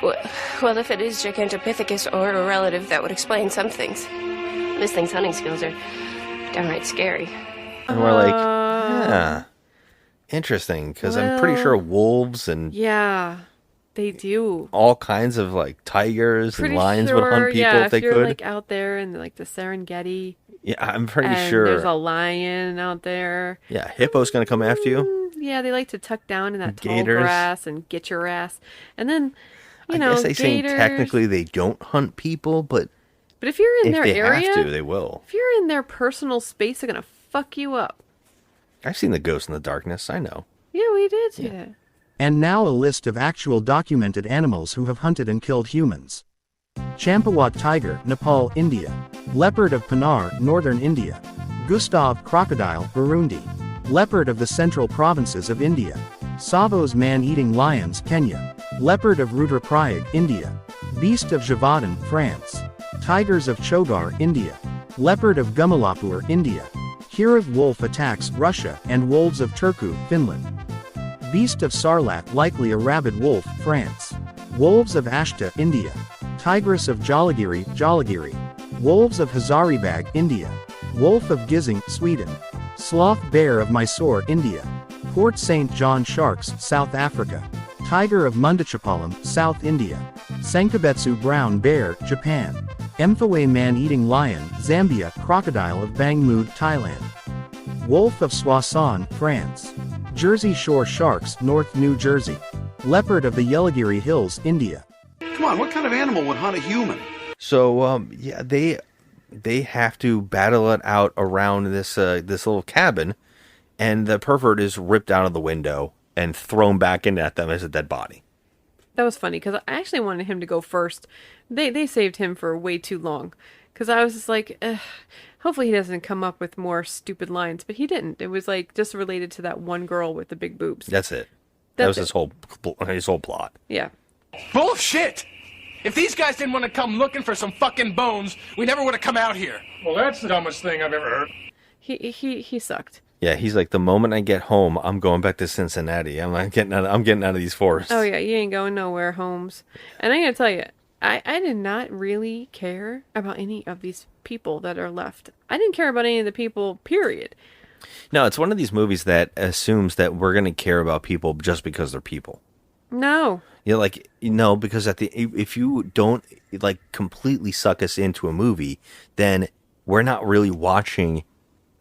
[SPEAKER 8] Well, if it is Gigantopithecus or a relative, that would explain some things. This thing's hunting skills are downright scary.
[SPEAKER 1] And we're like, yeah, interesting, because I'm pretty sure wolves and
[SPEAKER 2] Yeah, they do.
[SPEAKER 1] all kinds of like tigers
[SPEAKER 2] Pretty
[SPEAKER 1] and lions would
[SPEAKER 2] sure,
[SPEAKER 1] hunt people
[SPEAKER 2] yeah,
[SPEAKER 1] if they
[SPEAKER 2] you're
[SPEAKER 1] could.
[SPEAKER 2] like out there in like the Serengeti.
[SPEAKER 1] Yeah, I'm pretty
[SPEAKER 2] and
[SPEAKER 1] sure.
[SPEAKER 2] there's a lion out there.
[SPEAKER 1] Yeah, hippo's gonna come after you.
[SPEAKER 2] Yeah, they like to tuck down in that tall
[SPEAKER 1] Gators.
[SPEAKER 2] grass and get your ass. And then,
[SPEAKER 1] I guess they say
[SPEAKER 2] gators.
[SPEAKER 1] technically they don't hunt people, but
[SPEAKER 2] But if you're in
[SPEAKER 1] if
[SPEAKER 2] their
[SPEAKER 1] they
[SPEAKER 2] area,
[SPEAKER 1] have to, they will.
[SPEAKER 2] if you're in their personal space, they're gonna fuck you up.
[SPEAKER 1] I've seen the Ghost in the Darkness. I know.
[SPEAKER 2] Yeah, we did see that.
[SPEAKER 9] And now a list of actual documented animals who have hunted and killed humans. Champawat tiger, Nepal, India. Leopard of Panar, Northern India. Gustav crocodile, Burundi. Leopard of the Central Provinces of India. Savos man-eating lions, Kenya. Leopard of Rudraprayag, India. Beast of Javadan, France. Tigers of Chogar, India. Leopard of Gumalapur, India. Kiriv wolf attacks Russia, and wolves of Turku, Finland. Beast of Sarlat, likely a rabid wolf, France. Wolves of Ashta, India. Tigress of Jalagiri. Wolves of Hazaribagh, India. Wolf of Gizing, Sweden. Sloth bear of Mysore, India. Port St. John sharks, South Africa. Tiger of Mundachapalam, South India. Sankabetsu brown bear, Japan. Mthaway man-eating lion, Zambia. Crocodile of Bangmood, Thailand. Wolf of Soissons, France. Jersey Shore sharks, North New Jersey. Leopard of the Yelagiri Hills, India.
[SPEAKER 3] Come on, what kind of animal would hunt a human?
[SPEAKER 1] So yeah, they have to battle it out around this little cabin, and the pervert is ripped out of the window and thrown back in at them as a dead body.
[SPEAKER 2] That was funny because I actually wanted him to go first. They saved him for way too long because I was just like, hopefully he doesn't come up with more stupid lines, but he didn't. It was like just related to that one girl with the big boobs.
[SPEAKER 1] That's it. That was
[SPEAKER 2] That's
[SPEAKER 1] his whole plot.
[SPEAKER 2] Yeah.
[SPEAKER 10] Bullshit! If these guys didn't want to come looking for some fucking bones, we never would have come out here.
[SPEAKER 5] Well, that's the dumbest thing I've ever heard.
[SPEAKER 2] He sucked.
[SPEAKER 1] Yeah, he's like, the moment I get home, I'm going back to Cincinnati. I'm getting out of these forests.
[SPEAKER 2] Oh yeah, you ain't going nowhere, Holmes. And I'm gonna tell you, I did not really care about any of these people that are left. I didn't care about any of the people, period.
[SPEAKER 1] No, it's one of these movies that assumes that we're going to care about people just because they're people.
[SPEAKER 2] No.
[SPEAKER 1] Because if you don't like completely suck us into a movie, then we're not really watching.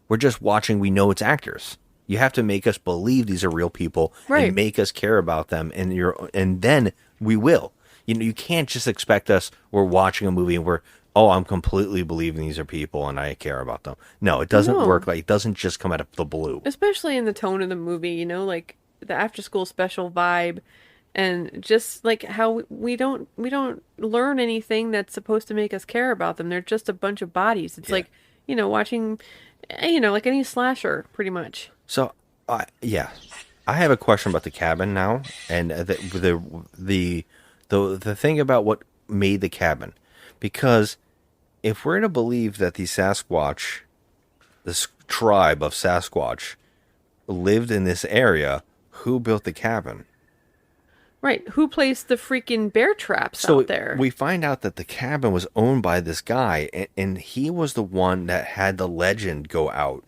[SPEAKER 1] We're just watching. We know it's actors. You have to make us believe these are real people and make us care about them, and then we will. You can't just expect us. We're watching a movie and I'm completely believing these are people and I care about them. No, it doesn't work. Like, it doesn't just come out of the blue.
[SPEAKER 2] Especially in the tone of the movie, like the after school special vibe, and just like how we don't learn anything that's supposed to make us care about them. They're just a bunch of bodies. It's like, watching, like any slasher, pretty much.
[SPEAKER 1] So Yeah, I have a question about the cabin now, and the thing about what made the cabin, because if we're to believe that the Sasquatch, this tribe of Sasquatch, lived in this area, who built the cabin?
[SPEAKER 2] Right. Who placed the freaking bear traps out there?
[SPEAKER 1] We find out that the cabin was owned by this guy, and he was the one that had the legend go out.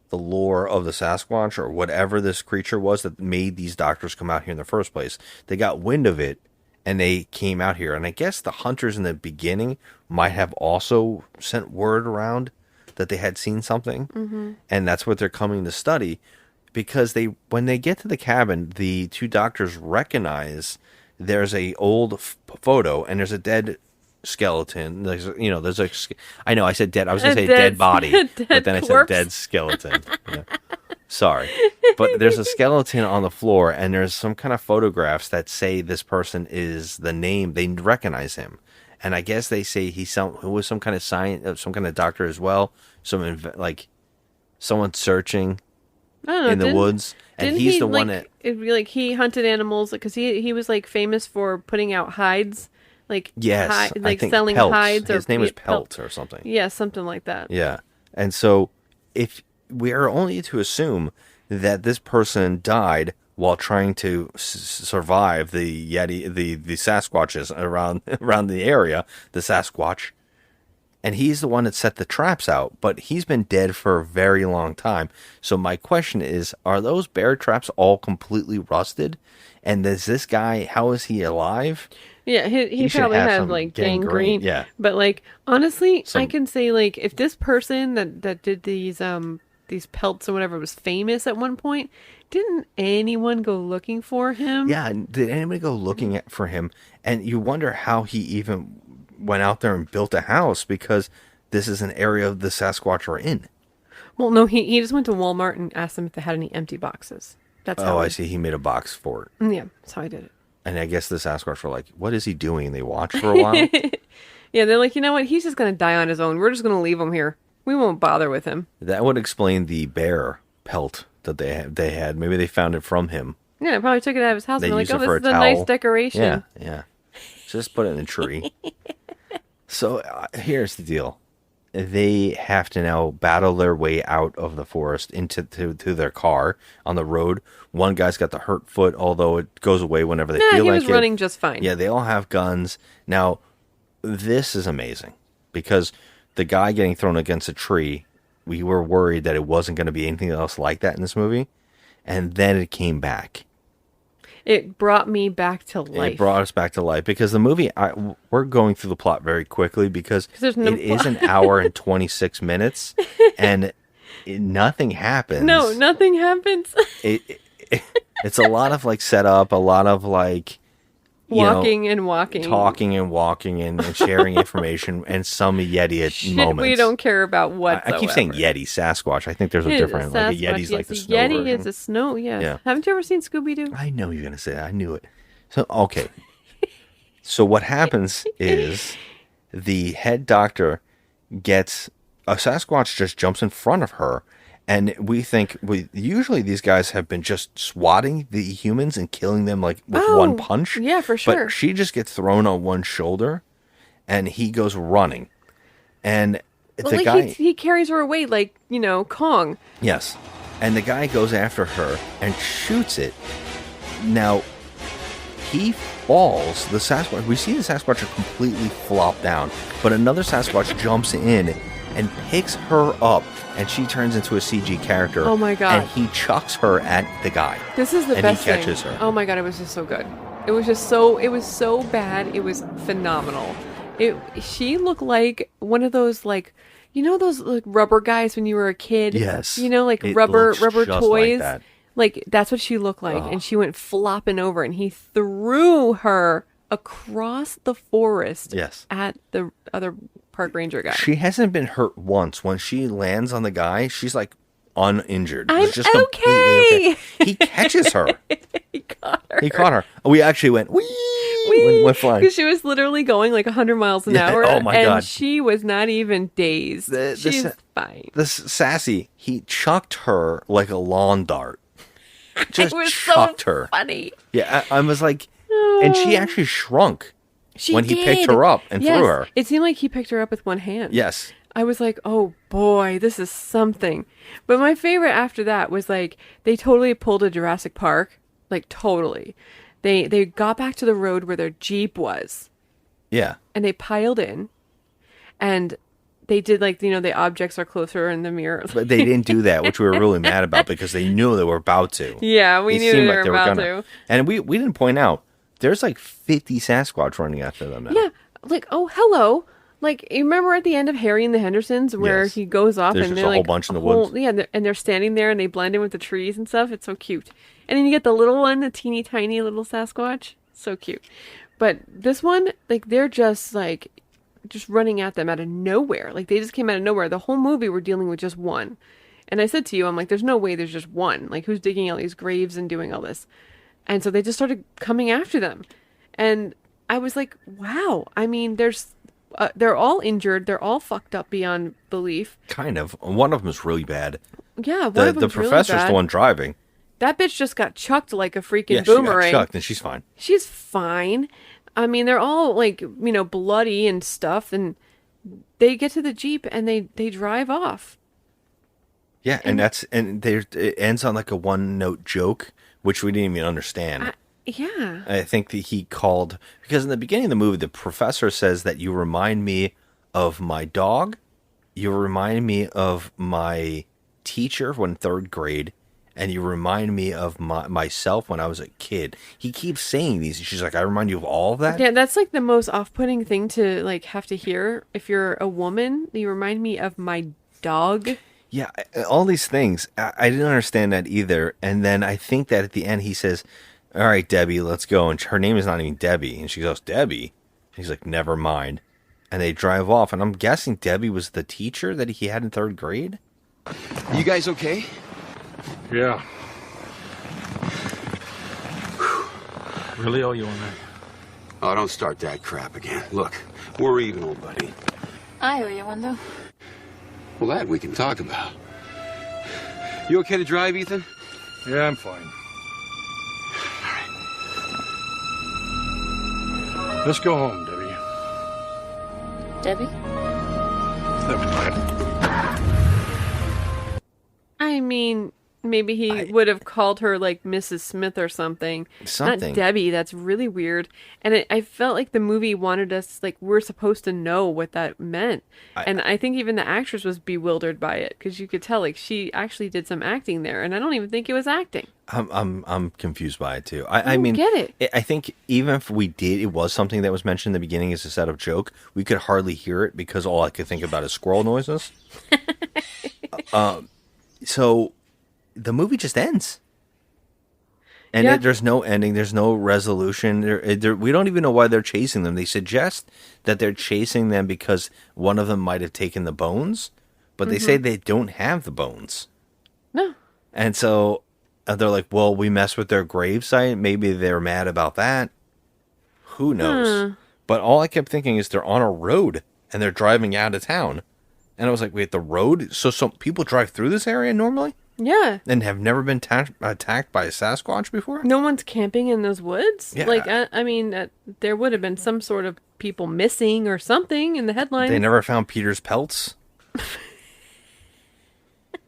[SPEAKER 1] The lore of the Sasquatch, or whatever this creature was that made these doctors come out here in the first place. They got wind of it, and they came out here. And I guess the hunters in the beginning might have also sent word around that they had seen something.
[SPEAKER 2] Mm-hmm.
[SPEAKER 1] And that's what they're coming to study. Because when they get to the cabin, the two doctors recognize there's a old photo and there's a dead skeleton. There's I know I said dead. I was going to say dead body, but then I said dead skeleton. Yeah. Sorry, but there's a skeleton on the floor, and there's some kind of photographs that say this person is the name. They recognize him, and I guess they say he was some kind of science, some kind of doctor as well. Someone searching.
[SPEAKER 2] I don't know,
[SPEAKER 1] in the woods, and he's the one that
[SPEAKER 2] he hunted animals because he was like famous for putting out hides,
[SPEAKER 1] yes, I think
[SPEAKER 2] selling
[SPEAKER 1] Pelt.
[SPEAKER 2] hides.
[SPEAKER 1] His name was Pelt or something.
[SPEAKER 2] Yeah, something like that.
[SPEAKER 1] Yeah, and so if we are only to assume that this person died while trying to survive the Yeti, the Sasquatches around the area, the Sasquatch. And he's the one that set the traps out, but he's been dead for a very long time. So my question is, are those bear traps all completely rusted? And is this guy, how is he alive?
[SPEAKER 2] Yeah, he probably had gangrene.
[SPEAKER 1] Yeah.
[SPEAKER 2] But honestly, I can say if this person that did these pelts or whatever was famous at one point, didn't anyone go looking for him?
[SPEAKER 1] Yeah, did anybody go looking for him? And you wonder how he even went out there and built a house, because this is an area of the Sasquatch are in.
[SPEAKER 2] Well, no, he just went to Walmart and asked them if they had any empty boxes. That's how
[SPEAKER 1] I see. He made a box for it.
[SPEAKER 2] Yeah, that's how I did it.
[SPEAKER 1] And I guess the Sasquatch were like, what is he doing? And they watched for a while.
[SPEAKER 2] Yeah, they're like, you know what? He's just going to die on his own. We're just going to leave him here. We won't bother with him.
[SPEAKER 1] That would explain the bear pelt that they had. Maybe they found it from him.
[SPEAKER 2] Yeah, they probably took it out of his house.
[SPEAKER 1] They
[SPEAKER 2] And they're
[SPEAKER 1] used
[SPEAKER 2] like,
[SPEAKER 1] it
[SPEAKER 2] oh,
[SPEAKER 1] for
[SPEAKER 2] this is
[SPEAKER 1] a
[SPEAKER 2] a nice
[SPEAKER 1] towel.
[SPEAKER 2] decoration.
[SPEAKER 1] Yeah. Just put it in a tree. So here's the deal. They have to now battle their way out of the forest into their car on the road. One guy's got the hurt foot, although it goes away whenever they feel like it.
[SPEAKER 2] he was running just fine.
[SPEAKER 1] Yeah, they all have guns. Now, this is amazing, because the guy getting thrown against a tree, we were worried that it wasn't going to be anything else like that in this movie, and then it came back.
[SPEAKER 2] It brought me back to life.
[SPEAKER 1] It brought us back to life, because the movie, we're going through the plot very quickly, because
[SPEAKER 2] it
[SPEAKER 1] is an hour and 26 minutes, and nothing happens.
[SPEAKER 2] No, nothing happens.
[SPEAKER 1] It's a lot of setup, a lot of
[SPEAKER 2] walking and walking,
[SPEAKER 1] talking and walking, and sharing information, and some Yeti moments
[SPEAKER 2] we don't care about whatsoever.
[SPEAKER 1] I keep saying Yeti, Sasquatch. I think there's a different a Yeti's like the snow
[SPEAKER 2] Yeti
[SPEAKER 1] version.
[SPEAKER 2] is a snow. Yeah. Haven't you ever seen Scooby-Doo?
[SPEAKER 1] I know you're gonna say that. I knew it. So okay. So what happens is the head doctor gets a Sasquatch, just jumps in front of her. And we think, usually these guys have been just swatting the humans and killing them with one punch.
[SPEAKER 2] Yeah, for sure.
[SPEAKER 1] But she just gets thrown on one shoulder, and he goes running. And the guy...
[SPEAKER 2] he carries her away like, Kong.
[SPEAKER 1] Yes. And the guy goes after her and shoots it. Now, he falls. The Sasquatch... We see the Sasquatch completely flop down. But another Sasquatch jumps in and picks her up. And she turns into a CG character.
[SPEAKER 2] Oh my God.
[SPEAKER 1] And he chucks her at the guy.
[SPEAKER 2] This is the best thing.
[SPEAKER 1] And he catches her.
[SPEAKER 2] Oh my God, it was just so good. It was so bad. It was phenomenal. She looked like one of those those rubber guys when you were a kid?
[SPEAKER 1] Yes.
[SPEAKER 2] Rubber toys.
[SPEAKER 1] That's
[SPEAKER 2] what she looked like. And she went flopping over, and he threw her across the forest.
[SPEAKER 1] Yes.
[SPEAKER 2] At the other park ranger guy.
[SPEAKER 1] She hasn't been hurt once. When she lands on the guy, she's uninjured.
[SPEAKER 2] I'm
[SPEAKER 1] just
[SPEAKER 2] okay.
[SPEAKER 1] Completely okay. He catches her.
[SPEAKER 2] He caught her.
[SPEAKER 1] He caught her. We actually went, wee! Went flying.
[SPEAKER 2] Because she was literally going 100 miles an hour.
[SPEAKER 1] Oh my God.
[SPEAKER 2] And she was not even dazed. She's fine.
[SPEAKER 1] This Sassy, he chucked her like a lawn dart. just
[SPEAKER 2] it was
[SPEAKER 1] chucked
[SPEAKER 2] so
[SPEAKER 1] her.
[SPEAKER 2] funny.
[SPEAKER 1] Yeah, I was like, and she actually shrunk when he picked
[SPEAKER 2] did.
[SPEAKER 1] her up and
[SPEAKER 2] Yes.
[SPEAKER 1] threw her.
[SPEAKER 2] It seemed like he picked her up with one hand.
[SPEAKER 1] Yes.
[SPEAKER 2] I was like, oh boy, this is something. But my favorite after that was like, they totally pulled a Jurassic Park. Like, totally. They got back to the road where their Jeep was.
[SPEAKER 1] Yeah.
[SPEAKER 2] And they piled in. And they did like, the objects are closer in the mirror.
[SPEAKER 1] But they didn't do that, which we were really mad about because they knew they were about to.
[SPEAKER 2] Yeah, we knew
[SPEAKER 1] seemed
[SPEAKER 2] they were about to.
[SPEAKER 1] And we didn't point out, there's like 50 Sasquatch running after them now.
[SPEAKER 2] Yeah, like, oh, hello. Like, you remember at the end of Harry and the Hendersons where
[SPEAKER 1] Yes.
[SPEAKER 2] he goes off
[SPEAKER 1] There's
[SPEAKER 2] and
[SPEAKER 1] just
[SPEAKER 2] they're
[SPEAKER 1] a whole
[SPEAKER 2] like
[SPEAKER 1] bunch in the woods.
[SPEAKER 2] Yeah, and they're standing there and they blend in with the trees and stuff. It's so cute. And then you get the little one, the teeny tiny little Sasquatch. So cute. But this one, like, they're just running at them out of nowhere. Like, they just came out of nowhere. The whole movie we're dealing with just one. And I said to you, I'm like, there's no way there's just one. Like, who's digging all these graves and doing all this? And so they just started coming after them. And I was like, wow. I mean, they're all injured. They're all fucked up beyond belief.
[SPEAKER 1] Kind of. One of them is really bad.
[SPEAKER 2] Yeah,
[SPEAKER 1] The professor's the one driving.
[SPEAKER 2] That bitch just got chucked like a freaking
[SPEAKER 1] Yeah,
[SPEAKER 2] boomerang.
[SPEAKER 1] she got chucked and she's fine.
[SPEAKER 2] She's fine. I mean, they're all like, bloody and stuff. And they get to the Jeep and they drive off.
[SPEAKER 1] Yeah, and it ends on like a one-note joke, which we didn't even understand.
[SPEAKER 2] Yeah.
[SPEAKER 1] I think that he called, because in the beginning of the movie, the professor says that you remind me of my dog, you remind me of my teacher when third grade, and you remind me of myself when I was a kid. He keeps saying these. She's like, I remind you of all of that?
[SPEAKER 2] Yeah, that's like the most off-putting thing to like have to hear. If you're a woman, you remind me of my dog.
[SPEAKER 1] Yeah, all these things. I didn't understand that either. And then I think that at the end he says, all right, Debbie, let's go. And her name is not even Debbie. And she goes, Debbie? And he's like, never mind. And they drive off. And I'm guessing Debbie was the teacher that he had in third grade?
[SPEAKER 3] You guys okay?
[SPEAKER 5] Yeah. Really owe you on that.
[SPEAKER 3] Oh, don't start that crap again. Look, we're even, old buddy.
[SPEAKER 6] I owe you one, though.
[SPEAKER 3] Well, that we can talk about. You okay to drive, Ethan?
[SPEAKER 5] Yeah, I'm fine. Let's go home, Debbie.
[SPEAKER 6] Debbie?
[SPEAKER 5] Never mind.
[SPEAKER 2] I mean, maybe he would have called her like Mrs. Smith or something.
[SPEAKER 1] Something.
[SPEAKER 2] Not Debbie. That's really weird. And I felt like the movie wanted us, like, we're supposed to know what that meant. And I think even the actress was bewildered by it because you could tell, like, she actually did some acting there. And I don't even think it was acting.
[SPEAKER 1] I'm confused by it too.
[SPEAKER 2] I
[SPEAKER 1] mean,
[SPEAKER 2] get it.
[SPEAKER 1] I think even if it was something that was mentioned in the beginning as a setup joke, we could hardly hear it because all I could think about is squirrel noises. So the movie just ends. And there's no ending. There's no resolution. We don't even know why they're chasing them. They suggest that they're chasing them because one of them might have taken the bones, but they say they don't have the bones.
[SPEAKER 2] No.
[SPEAKER 1] And so they're like, well, we messed with their gravesite. Maybe they're mad about that. Who knows? But all I kept thinking is they're on a road and they're driving out of town. And I was like, wait, the road? So some people drive through this area normally?
[SPEAKER 2] Yeah.
[SPEAKER 1] And have never been attacked by a Sasquatch before?
[SPEAKER 2] No one's camping in those woods?
[SPEAKER 1] Yeah.
[SPEAKER 2] Like, I mean, there would have been some sort of people missing or something in the headlines.
[SPEAKER 1] They never found Peter's pelts?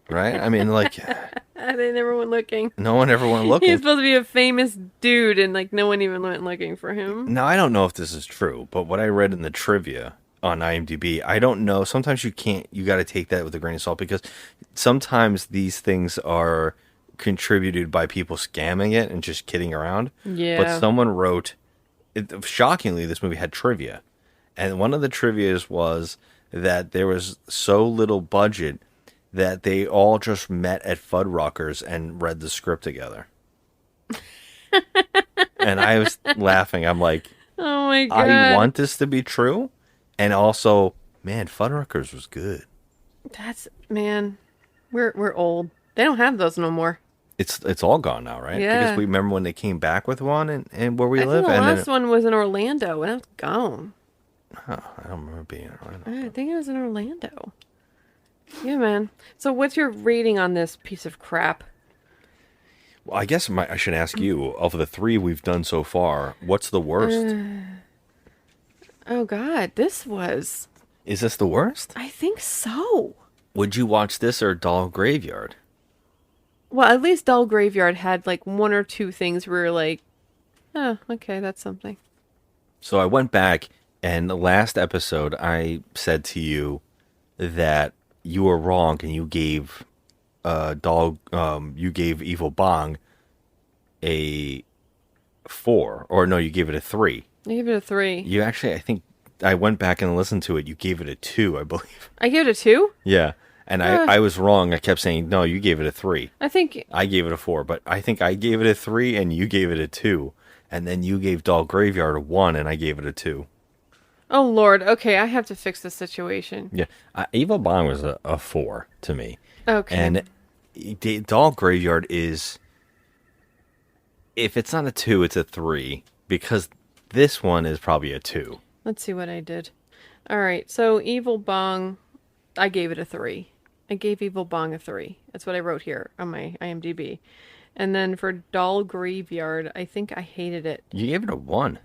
[SPEAKER 1] Right? I mean, like...
[SPEAKER 2] They never went looking.
[SPEAKER 1] No one ever went looking.
[SPEAKER 2] He's supposed to be a famous dude, and, like, no one even went looking for him.
[SPEAKER 1] Now, I don't know if this is true, but what I read in the trivia on IMDb, I don't know. Sometimes you got to take that with a grain of salt because sometimes these things are contributed by people scamming it and just kidding around.
[SPEAKER 2] Yeah.
[SPEAKER 1] But someone wrote, shockingly, this movie had trivia. And one of the trivias was that there was so little budget that they all just met at Fuddruckers and read the script together. And I was laughing. I'm like,
[SPEAKER 2] oh my God.
[SPEAKER 1] I want this to be true. And also, man, Fuddruckers was good.
[SPEAKER 2] Man, we're old. They don't have those no more.
[SPEAKER 1] It's all gone now, right?
[SPEAKER 2] Yeah.
[SPEAKER 1] Because we remember when they came back with one and where we
[SPEAKER 2] I
[SPEAKER 1] live.
[SPEAKER 2] think the
[SPEAKER 1] and
[SPEAKER 2] last one was in Orlando, and it's gone.
[SPEAKER 1] I don't remember being in Orlando.
[SPEAKER 2] I think it was in Orlando. Yeah, man. So what's your rating on this piece of crap?
[SPEAKER 1] Well, I guess I should ask you, of the 3 we've done so far, what's the worst?
[SPEAKER 2] Oh God, this was.
[SPEAKER 1] Is this the worst?
[SPEAKER 2] I think so.
[SPEAKER 1] Would you watch this or Doll Graveyard?
[SPEAKER 2] Well, at least Dull Graveyard had like 1 or 2 things where you're like, oh, okay, that's something.
[SPEAKER 1] So I went back, and the last episode I said to you that you were wrong, and you gave you gave Evil Bong a 4, or no, you gave it a 3.
[SPEAKER 2] I gave it a 3.
[SPEAKER 1] You actually, I think I went back and listened to it. You gave it a 2, I believe.
[SPEAKER 2] I gave it a 2?
[SPEAKER 1] Yeah, and I was wrong. I kept saying no. You gave it a 3.
[SPEAKER 2] I think
[SPEAKER 1] I gave it a 4, but I think I gave it a 3, and you gave it a 2, and then you gave Doll Graveyard a 1, and I gave it a 2.
[SPEAKER 2] Oh Lord, okay, I have to fix the situation.
[SPEAKER 1] Yeah, Evil Bong was a 4 to me.
[SPEAKER 2] Okay.
[SPEAKER 1] And Doll Graveyard is, if it's not a 2, it's a 3, because this one is probably a 2.
[SPEAKER 2] Let's see what I did. All right, so Evil Bong, I gave it a 3. I gave Evil Bong a 3. That's what I wrote here on my IMDb. And then for Doll Graveyard, I think I hated it.
[SPEAKER 1] You gave it a 1.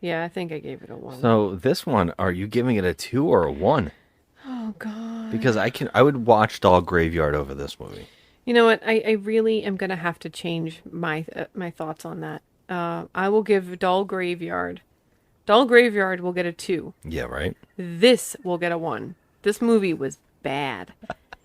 [SPEAKER 2] Yeah, I think I gave it a 1.
[SPEAKER 1] So this one, are you giving it a 2 or a 1?
[SPEAKER 2] Oh God.
[SPEAKER 1] Because I would watch Doll Graveyard over this movie.
[SPEAKER 2] You know what? I really am gonna have to change my my thoughts on that. I will give Doll Graveyard. Doll Graveyard will get a 2.
[SPEAKER 1] Yeah, right?
[SPEAKER 2] This will get a 1. This movie was bad.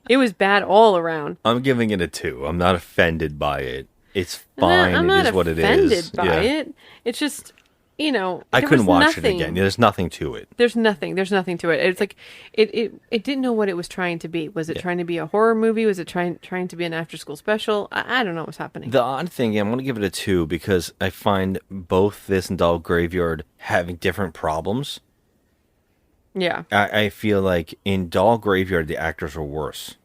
[SPEAKER 2] It was bad all around.
[SPEAKER 1] I'm giving it a 2. I'm not offended by it. It's fine.
[SPEAKER 2] I'm not
[SPEAKER 1] it is what it is.
[SPEAKER 2] offended by
[SPEAKER 1] Yeah.
[SPEAKER 2] it. It's just, you know,
[SPEAKER 1] I
[SPEAKER 2] there
[SPEAKER 1] couldn't
[SPEAKER 2] was
[SPEAKER 1] watch
[SPEAKER 2] nothing.
[SPEAKER 1] it again. There's nothing to it.
[SPEAKER 2] There's nothing to it. It's like it didn't know what it was trying to be. Was it trying to be a horror movie? Was it trying to be an after school special? I don't know what's happening.
[SPEAKER 1] The odd thing, I'm going to give it a 2 because I find both this and Doll Graveyard having different problems.
[SPEAKER 2] Yeah.
[SPEAKER 1] I feel like in Doll Graveyard, the actors were worse.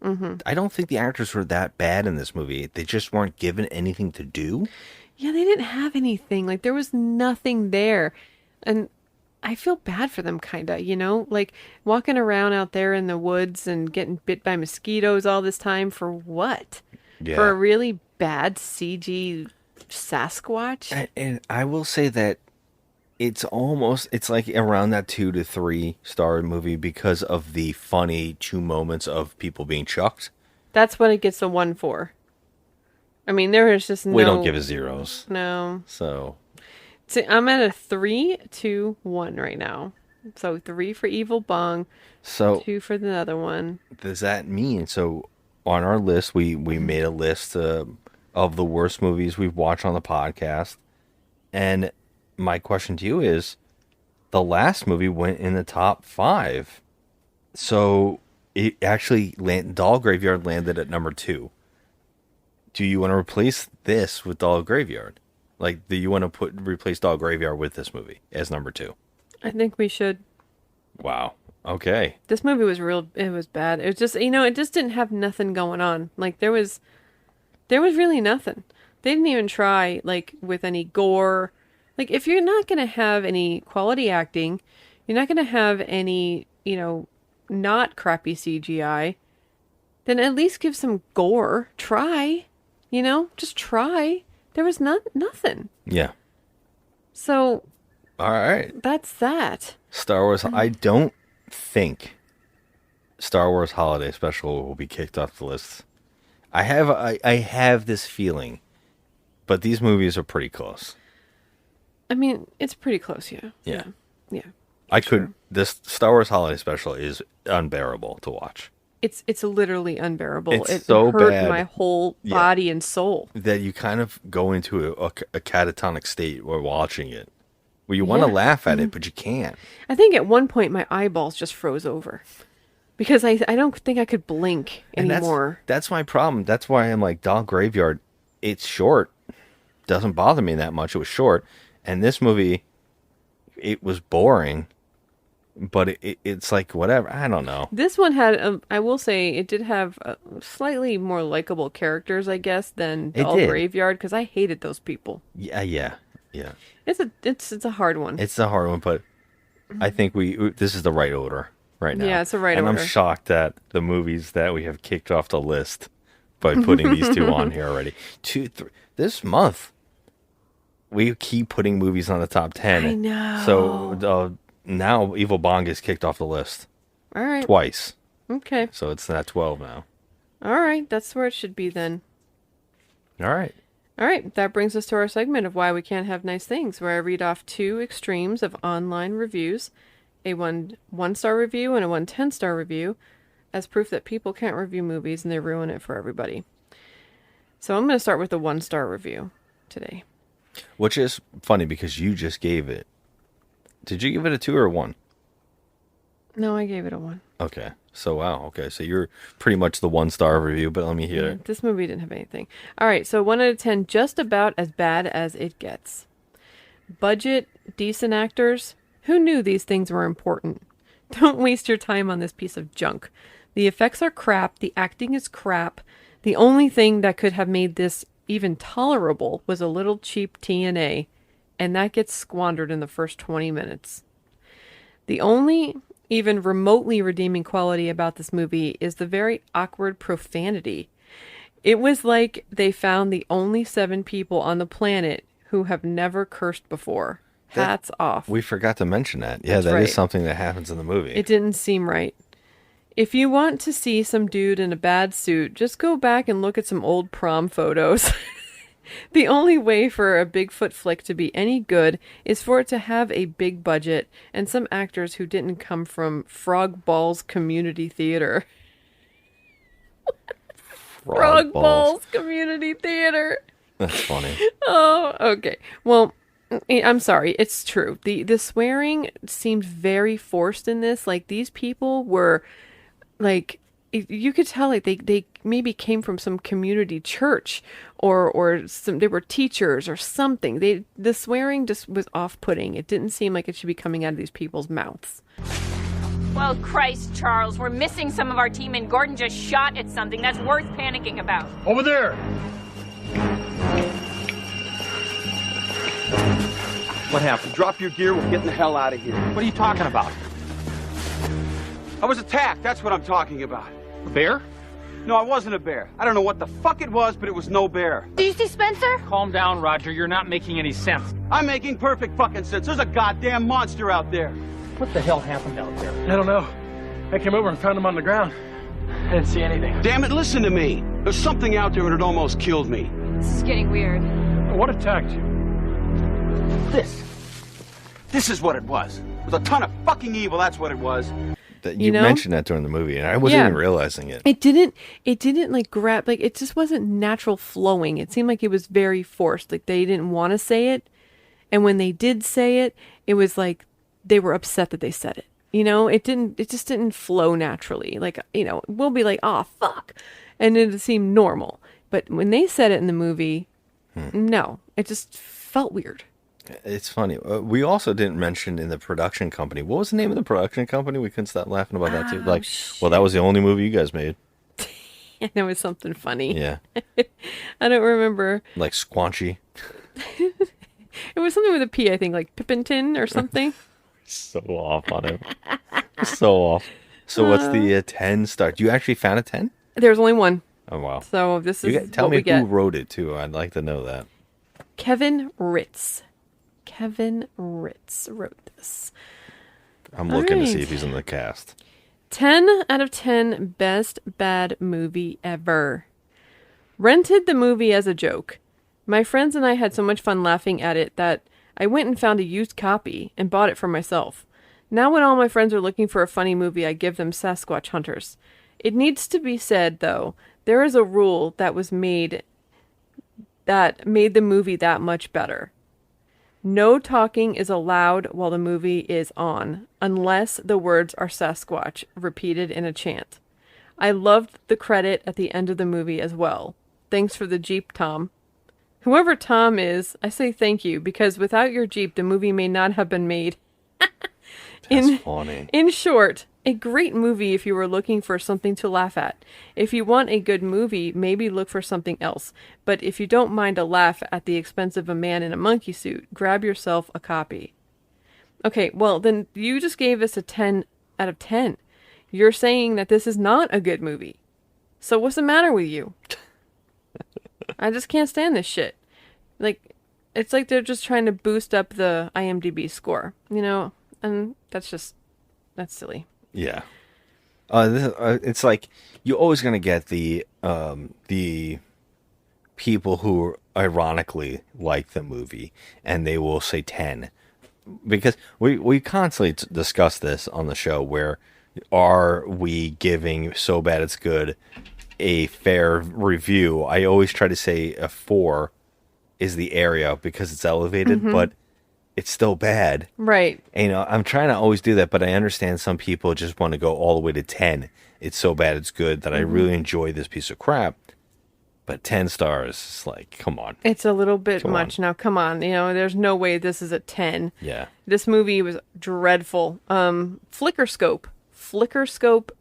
[SPEAKER 2] Mm-hmm.
[SPEAKER 1] I don't think the actors were that bad in this movie. They just weren't given anything to do.
[SPEAKER 2] Yeah, they didn't have anything. Like, there was nothing there. And I feel bad for them, kind of, you know? Like, walking around out there in the woods and getting bit by mosquitoes all this time for what?
[SPEAKER 1] Yeah.
[SPEAKER 2] For a really bad CG Sasquatch?
[SPEAKER 1] And I will say that it's like around that 2 to 3 star movie because of the funny 2 moments of people being chucked.
[SPEAKER 2] That's what it gets a 1 for. I mean, there is just no...
[SPEAKER 1] We don't give it zeros.
[SPEAKER 2] No.
[SPEAKER 1] So
[SPEAKER 2] I'm at a 3, 2, 1 right now. So 3 for Evil Bong, 2 for the other one.
[SPEAKER 1] Does that mean, so on our list, we made a list of the worst movies we've watched on the podcast. And my question to you is, the last movie went in the top 5. So it actually, Doll Graveyard landed at number 2. Do you want to replace this with Doll Graveyard? Like, do you want to replace Doll Graveyard with this movie as number 2?
[SPEAKER 2] I think we should.
[SPEAKER 1] Wow. Okay.
[SPEAKER 2] This movie was it was bad. It was just, you know, it just didn't have nothing going on. Like, there was really nothing. They didn't even try, like, with any gore. Like, if you're not going to have any quality acting, you're not going to have any, you know, not crappy CGI, then at least give some gore. Try. You know, just try. There was nothing.
[SPEAKER 1] Yeah.
[SPEAKER 2] So.
[SPEAKER 1] All right.
[SPEAKER 2] That's that.
[SPEAKER 1] Star Wars. I don't think Star Wars Holiday Special will be kicked off the list. I have this feeling, but these movies are pretty close.
[SPEAKER 2] I mean, it's pretty close, yeah.
[SPEAKER 1] Yeah.
[SPEAKER 2] Yeah.
[SPEAKER 1] This Star Wars Holiday Special is unbearable to watch.
[SPEAKER 2] It's literally unbearable.
[SPEAKER 1] It so
[SPEAKER 2] hurt
[SPEAKER 1] bad.
[SPEAKER 2] my whole body and soul.
[SPEAKER 1] That you kind of go into a catatonic state while watching it. Where you want to laugh at it, but you can't.
[SPEAKER 2] I think at one point my eyeballs just froze over. Because I don't think I could blink anymore.
[SPEAKER 1] That's my problem. That's why I'm like, Doll Graveyard, it's short. Doesn't bother me that much. It was short. And this movie, it was boring. But it's like, whatever. I don't know.
[SPEAKER 2] This one had, I will say, it did have slightly more likable characters, I guess, than Doll Graveyard. Because I hated those people.
[SPEAKER 1] Yeah.
[SPEAKER 2] It's a hard one.
[SPEAKER 1] It's a hard one, but I think this is the right order right now.
[SPEAKER 2] Yeah, it's the right order.
[SPEAKER 1] And I'm shocked that the movies that we have kicked off the list by putting these two on here already. This month, we keep putting movies on the top 10.
[SPEAKER 2] I know.
[SPEAKER 1] So now Evil Bong gets kicked off the list.
[SPEAKER 2] All right.
[SPEAKER 1] Twice.
[SPEAKER 2] Okay.
[SPEAKER 1] So it's at 12 now.
[SPEAKER 2] All right. That's where it should be then.
[SPEAKER 1] All right.
[SPEAKER 2] All right. That brings us to our segment of why we can't have nice things, where I read off two extremes of online reviews, a one-star review and a 10-star review, as proof that people can't review movies and they ruin it for everybody. So I'm going to start with the 1-star review today.
[SPEAKER 1] Which is funny because you just gave it. Did you give it a 2 or a 1?
[SPEAKER 2] No, I gave it a 1.
[SPEAKER 1] Okay. So, wow. Okay. So you're pretty much the 1-star review, but let me hear it.
[SPEAKER 2] This movie didn't have anything. All right. So 1 out of 10, just about as bad as it gets. Budget, decent actors. Who knew these things were important? Don't waste your time on this piece of junk. The effects are crap. The acting is crap. The only thing that could have made this even tolerable was a little cheap TNA, and that gets squandered in the first 20 minutes. The only even remotely redeeming quality about this movie is the very awkward profanity. It was like they found the only 7 people on the planet who have never cursed before. Hats off.
[SPEAKER 1] We forgot to mention that. Yeah,
[SPEAKER 2] That's
[SPEAKER 1] that
[SPEAKER 2] right.
[SPEAKER 1] is something that happens in the movie.
[SPEAKER 2] It didn't seem right. If you want to see some dude in a bad suit, just go back and look at some old prom photos. The only way for a Bigfoot flick to be any good is for it to have a big budget and some actors who didn't come from Frog Balls Community Theater. Frog Balls Community Theater.
[SPEAKER 1] That's funny.
[SPEAKER 2] Oh, okay. Well, I'm sorry. It's true. The swearing seemed very forced in this. Like, these people were, like, you could tell, like, they maybe came from some community church or they were teachers or something. The swearing just was off-putting. It didn't seem like it should be coming out of these people's mouths.
[SPEAKER 11] Well, Christ, Charles, we're missing some of our team and Gordon just shot at something that's worth panicking about.
[SPEAKER 5] Over there!
[SPEAKER 3] What happened? Drop your gear, we're getting the hell out of here.
[SPEAKER 10] What are you talking about?
[SPEAKER 3] I was attacked, that's what I'm talking about.
[SPEAKER 10] A bear?
[SPEAKER 3] No, I wasn't a bear. I don't know what the fuck it was, but it was no bear.
[SPEAKER 11] Do you see Spencer?
[SPEAKER 10] Calm down, Roger. You're not making any sense.
[SPEAKER 3] I'm making perfect fucking sense. There's a goddamn monster out there.
[SPEAKER 10] What the hell happened out there? I don't know. I came over and found him on the ground. I didn't see anything.
[SPEAKER 3] Damn it, listen to me. There's something out there and it almost killed me.
[SPEAKER 11] This is getting weird.
[SPEAKER 5] What attacked you?
[SPEAKER 3] This is what it was. It was a ton of fucking evil, that's what it was.
[SPEAKER 1] You mentioned that during the movie, and I wasn't even realizing it.
[SPEAKER 2] It didn't like grab, like, it just wasn't natural flowing. It seemed like it was very forced. Like, they didn't want to say it. And when they did say it, it was like they were upset that they said it. You know, it just didn't flow naturally. Like, you know, we'll be like, oh, fuck. And it seemed normal. But when they said it in the movie, no, it just felt weird.
[SPEAKER 1] It's funny. We also didn't mention in the production company. What was the name of the production company? We couldn't stop laughing about that too. Like, well, that was the only movie you guys made.
[SPEAKER 2] And it was something funny.
[SPEAKER 1] Yeah.
[SPEAKER 2] I don't remember.
[SPEAKER 1] Like Squanchy.
[SPEAKER 2] It was something with a P, I think, like Pippinton or something.
[SPEAKER 1] So off on it. So off. So what's the 10 star? Do you actually found a 10?
[SPEAKER 2] There's only one.
[SPEAKER 1] Oh, wow.
[SPEAKER 2] So this is
[SPEAKER 1] Tell
[SPEAKER 2] what
[SPEAKER 1] me
[SPEAKER 2] we get.
[SPEAKER 1] who wrote it, too. I'd like to know that.
[SPEAKER 2] Kevin Ritz. Kevin Ritz wrote this.
[SPEAKER 1] I'm looking to see if he's in the cast.
[SPEAKER 2] 10 out of 10 best bad movie ever. Rented the movie as a joke. My friends and I had so much fun laughing at it that I went and found a used copy and bought it for myself. Now when all my friends are looking for a funny movie, I give them Sasquatch Hunters. It needs to be said, though, there is a rule that was made that made the movie that much better. No talking is allowed while the movie is on, unless the words are Sasquatch, repeated in a chant. I loved the credit at the end of the movie as well. Thanks for the Jeep, Tom. Whoever Tom is, I say thank you, because without your Jeep, the movie may not have been made.
[SPEAKER 1] That's funny.
[SPEAKER 2] In short, a great movie if you were looking for something to laugh at. If you want a good movie, maybe look for something else. But if you don't mind a laugh at the expense of a man in a monkey suit, grab yourself a copy. Okay, well, then you just gave us a 10 out of 10. You're saying that this is not a good movie. So what's the matter with you? I just can't stand this shit. Like, it's like they're just trying to boost up the IMDb score, you know? And that's silly.
[SPEAKER 1] Yeah. It's like you're always going to get the people who ironically like the movie, and they will say 10. Because we constantly discuss this on the show, where are we giving So Bad It's Good a fair review? I always try to say a 4 is the area because it's elevated, but it's still bad.
[SPEAKER 2] Right.
[SPEAKER 1] And, you know, I'm trying to always do that, but I understand some people just want to go all the way to 10. It's so bad it's good that I really enjoy this piece of crap. But 10 stars, it's like, come on.
[SPEAKER 2] It's a little bit much now. Come on. You know, there's no way this is a 10.
[SPEAKER 1] Yeah.
[SPEAKER 2] This movie was dreadful. Flickerscope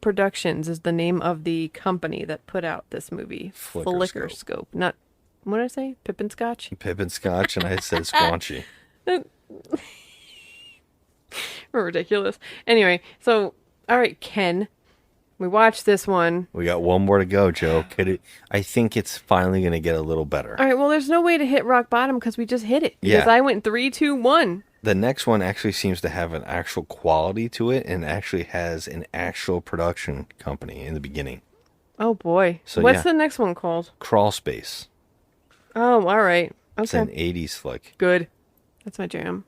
[SPEAKER 2] Productions is the name of the company that put out this movie. Flickerscope. Not, what did I say? Pippin Scotch?
[SPEAKER 1] Pippin Scotch, and I said Squanchy.
[SPEAKER 2] We're ridiculous. Anyway, so, all right, Ken. We watched this one.
[SPEAKER 1] We got one more to go, Joe. I think it's finally going to get a little better.
[SPEAKER 2] All right, well, there's no way to hit rock bottom because we just hit it. Because
[SPEAKER 1] Yeah.
[SPEAKER 2] I went 3, 2, 1.
[SPEAKER 1] The next one actually seems to have an actual quality to it, and actually has an actual production company in the beginning.
[SPEAKER 2] Oh, boy.
[SPEAKER 1] So,
[SPEAKER 2] What's
[SPEAKER 1] yeah.
[SPEAKER 2] the next one called?
[SPEAKER 1] Crawl Space.
[SPEAKER 2] Oh, all right.
[SPEAKER 1] It's
[SPEAKER 2] Okay.
[SPEAKER 1] an 80s flick.
[SPEAKER 2] Good. That's my jam.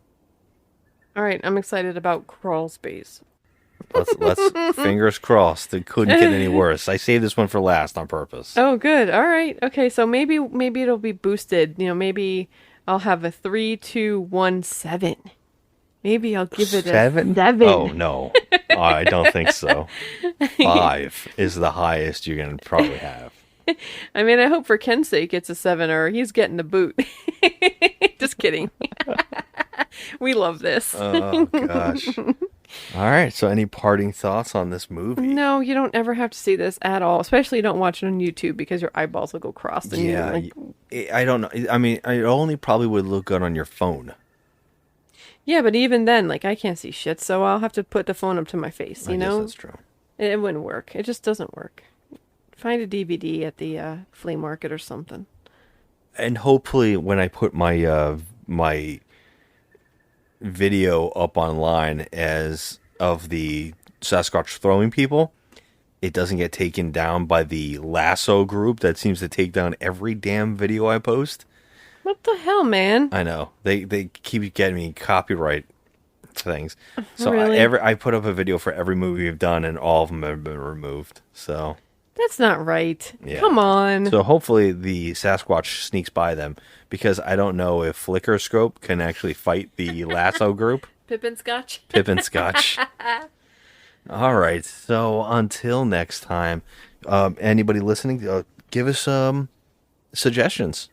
[SPEAKER 2] All right, I'm excited about Crawl Space.
[SPEAKER 1] Let's fingers crossed. It couldn't get any worse. I saved this one for last on purpose.
[SPEAKER 2] Oh, good. All right. Okay, so maybe it'll be boosted. You know, maybe I'll have a 3, 2, 1, 7. Maybe I'll give it a 7.
[SPEAKER 1] Oh, no. I don't think so. 5 is the highest you're going to probably have.
[SPEAKER 2] I mean, I hope for Ken's sake it's a 7, or he's getting the boot. Just kidding. We love this.
[SPEAKER 1] Oh, gosh. All right. So any parting thoughts on this movie?
[SPEAKER 2] No, you don't ever have to see this at all. Especially don't watch it on YouTube because your eyeballs will go crossed. And
[SPEAKER 1] Yeah.
[SPEAKER 2] you're
[SPEAKER 1] I don't know. I mean, it only probably would look good on your phone.
[SPEAKER 2] yeah, but even then, like, I can't see shit, so I'll have to put the phone up to my face, you
[SPEAKER 1] I
[SPEAKER 2] know?
[SPEAKER 1] guess that's true.
[SPEAKER 2] It wouldn't work. It just doesn't work. Find a DVD at the flea market or something.
[SPEAKER 1] And hopefully when I put my my video up online as of the Sasquatch throwing people, it doesn't get taken down by the lasso group that seems to take down every damn video I post.
[SPEAKER 2] What the hell, man?
[SPEAKER 1] I know. They keep getting me copyright things. So
[SPEAKER 2] Really?
[SPEAKER 1] I put up a video for every movie we've done, and all of them have been removed. So
[SPEAKER 2] That's not right.
[SPEAKER 1] yeah.
[SPEAKER 2] Come on.
[SPEAKER 1] So hopefully the Sasquatch sneaks by them, because I don't know if Flickerscope can actually fight the lasso group.
[SPEAKER 2] Pippin Scotch?
[SPEAKER 1] Pippin Scotch. All right. So until next time, anybody listening, give us suggestions.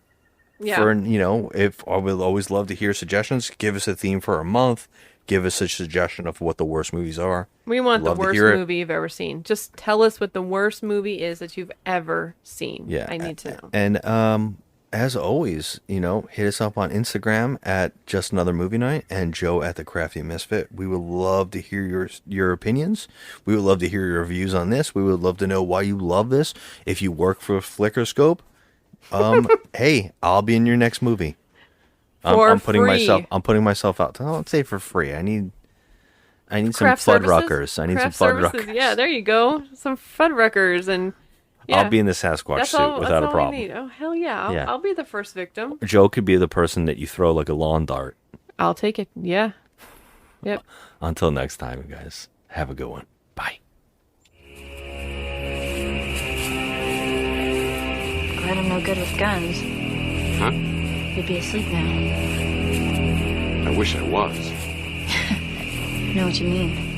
[SPEAKER 2] Yeah.
[SPEAKER 1] For, you know, if I would always love to hear suggestions. Give us a theme for a month. Give us a suggestion of what the worst movies are.
[SPEAKER 2] We want
[SPEAKER 1] Love
[SPEAKER 2] the
[SPEAKER 1] to
[SPEAKER 2] worst
[SPEAKER 1] hear it.
[SPEAKER 2] movie you've ever seen. Just tell us what the worst movie is that you've ever seen.
[SPEAKER 1] Yeah.
[SPEAKER 2] I need to know.
[SPEAKER 1] And as always, you know, hit us up on Instagram at Just Another Movie Night and Joe at The Crafty Misfit. We would love to hear your opinions. We would love to hear your views on this. We would love to know why you love this. If you work for Flickerscope, hey, I'll be in your next movie. I'm putting
[SPEAKER 2] free.
[SPEAKER 1] I'm putting myself out. Don't say for free. I need some
[SPEAKER 2] Craft
[SPEAKER 1] Fuddruckers.
[SPEAKER 2] services?
[SPEAKER 1] I need
[SPEAKER 2] Craft
[SPEAKER 1] some
[SPEAKER 2] services.
[SPEAKER 1] Fuddruckers.
[SPEAKER 2] Yeah, there you go. Some Fuddruckers and yeah.
[SPEAKER 1] I'll be in the Sasquatch suit without a
[SPEAKER 2] all
[SPEAKER 1] problem.
[SPEAKER 2] we need. Oh hell yeah.
[SPEAKER 1] Yeah.
[SPEAKER 2] I'll be the first victim.
[SPEAKER 1] Joe could be the person that you throw like a lawn dart.
[SPEAKER 2] I'll take it. Yeah. Yep.
[SPEAKER 1] Until next time, guys. Have a good one. Bye.
[SPEAKER 12] Glad I'm no good with guns.
[SPEAKER 3] Huh?
[SPEAKER 12] You'd be asleep now.
[SPEAKER 3] I wish I was.
[SPEAKER 12] I know what you mean.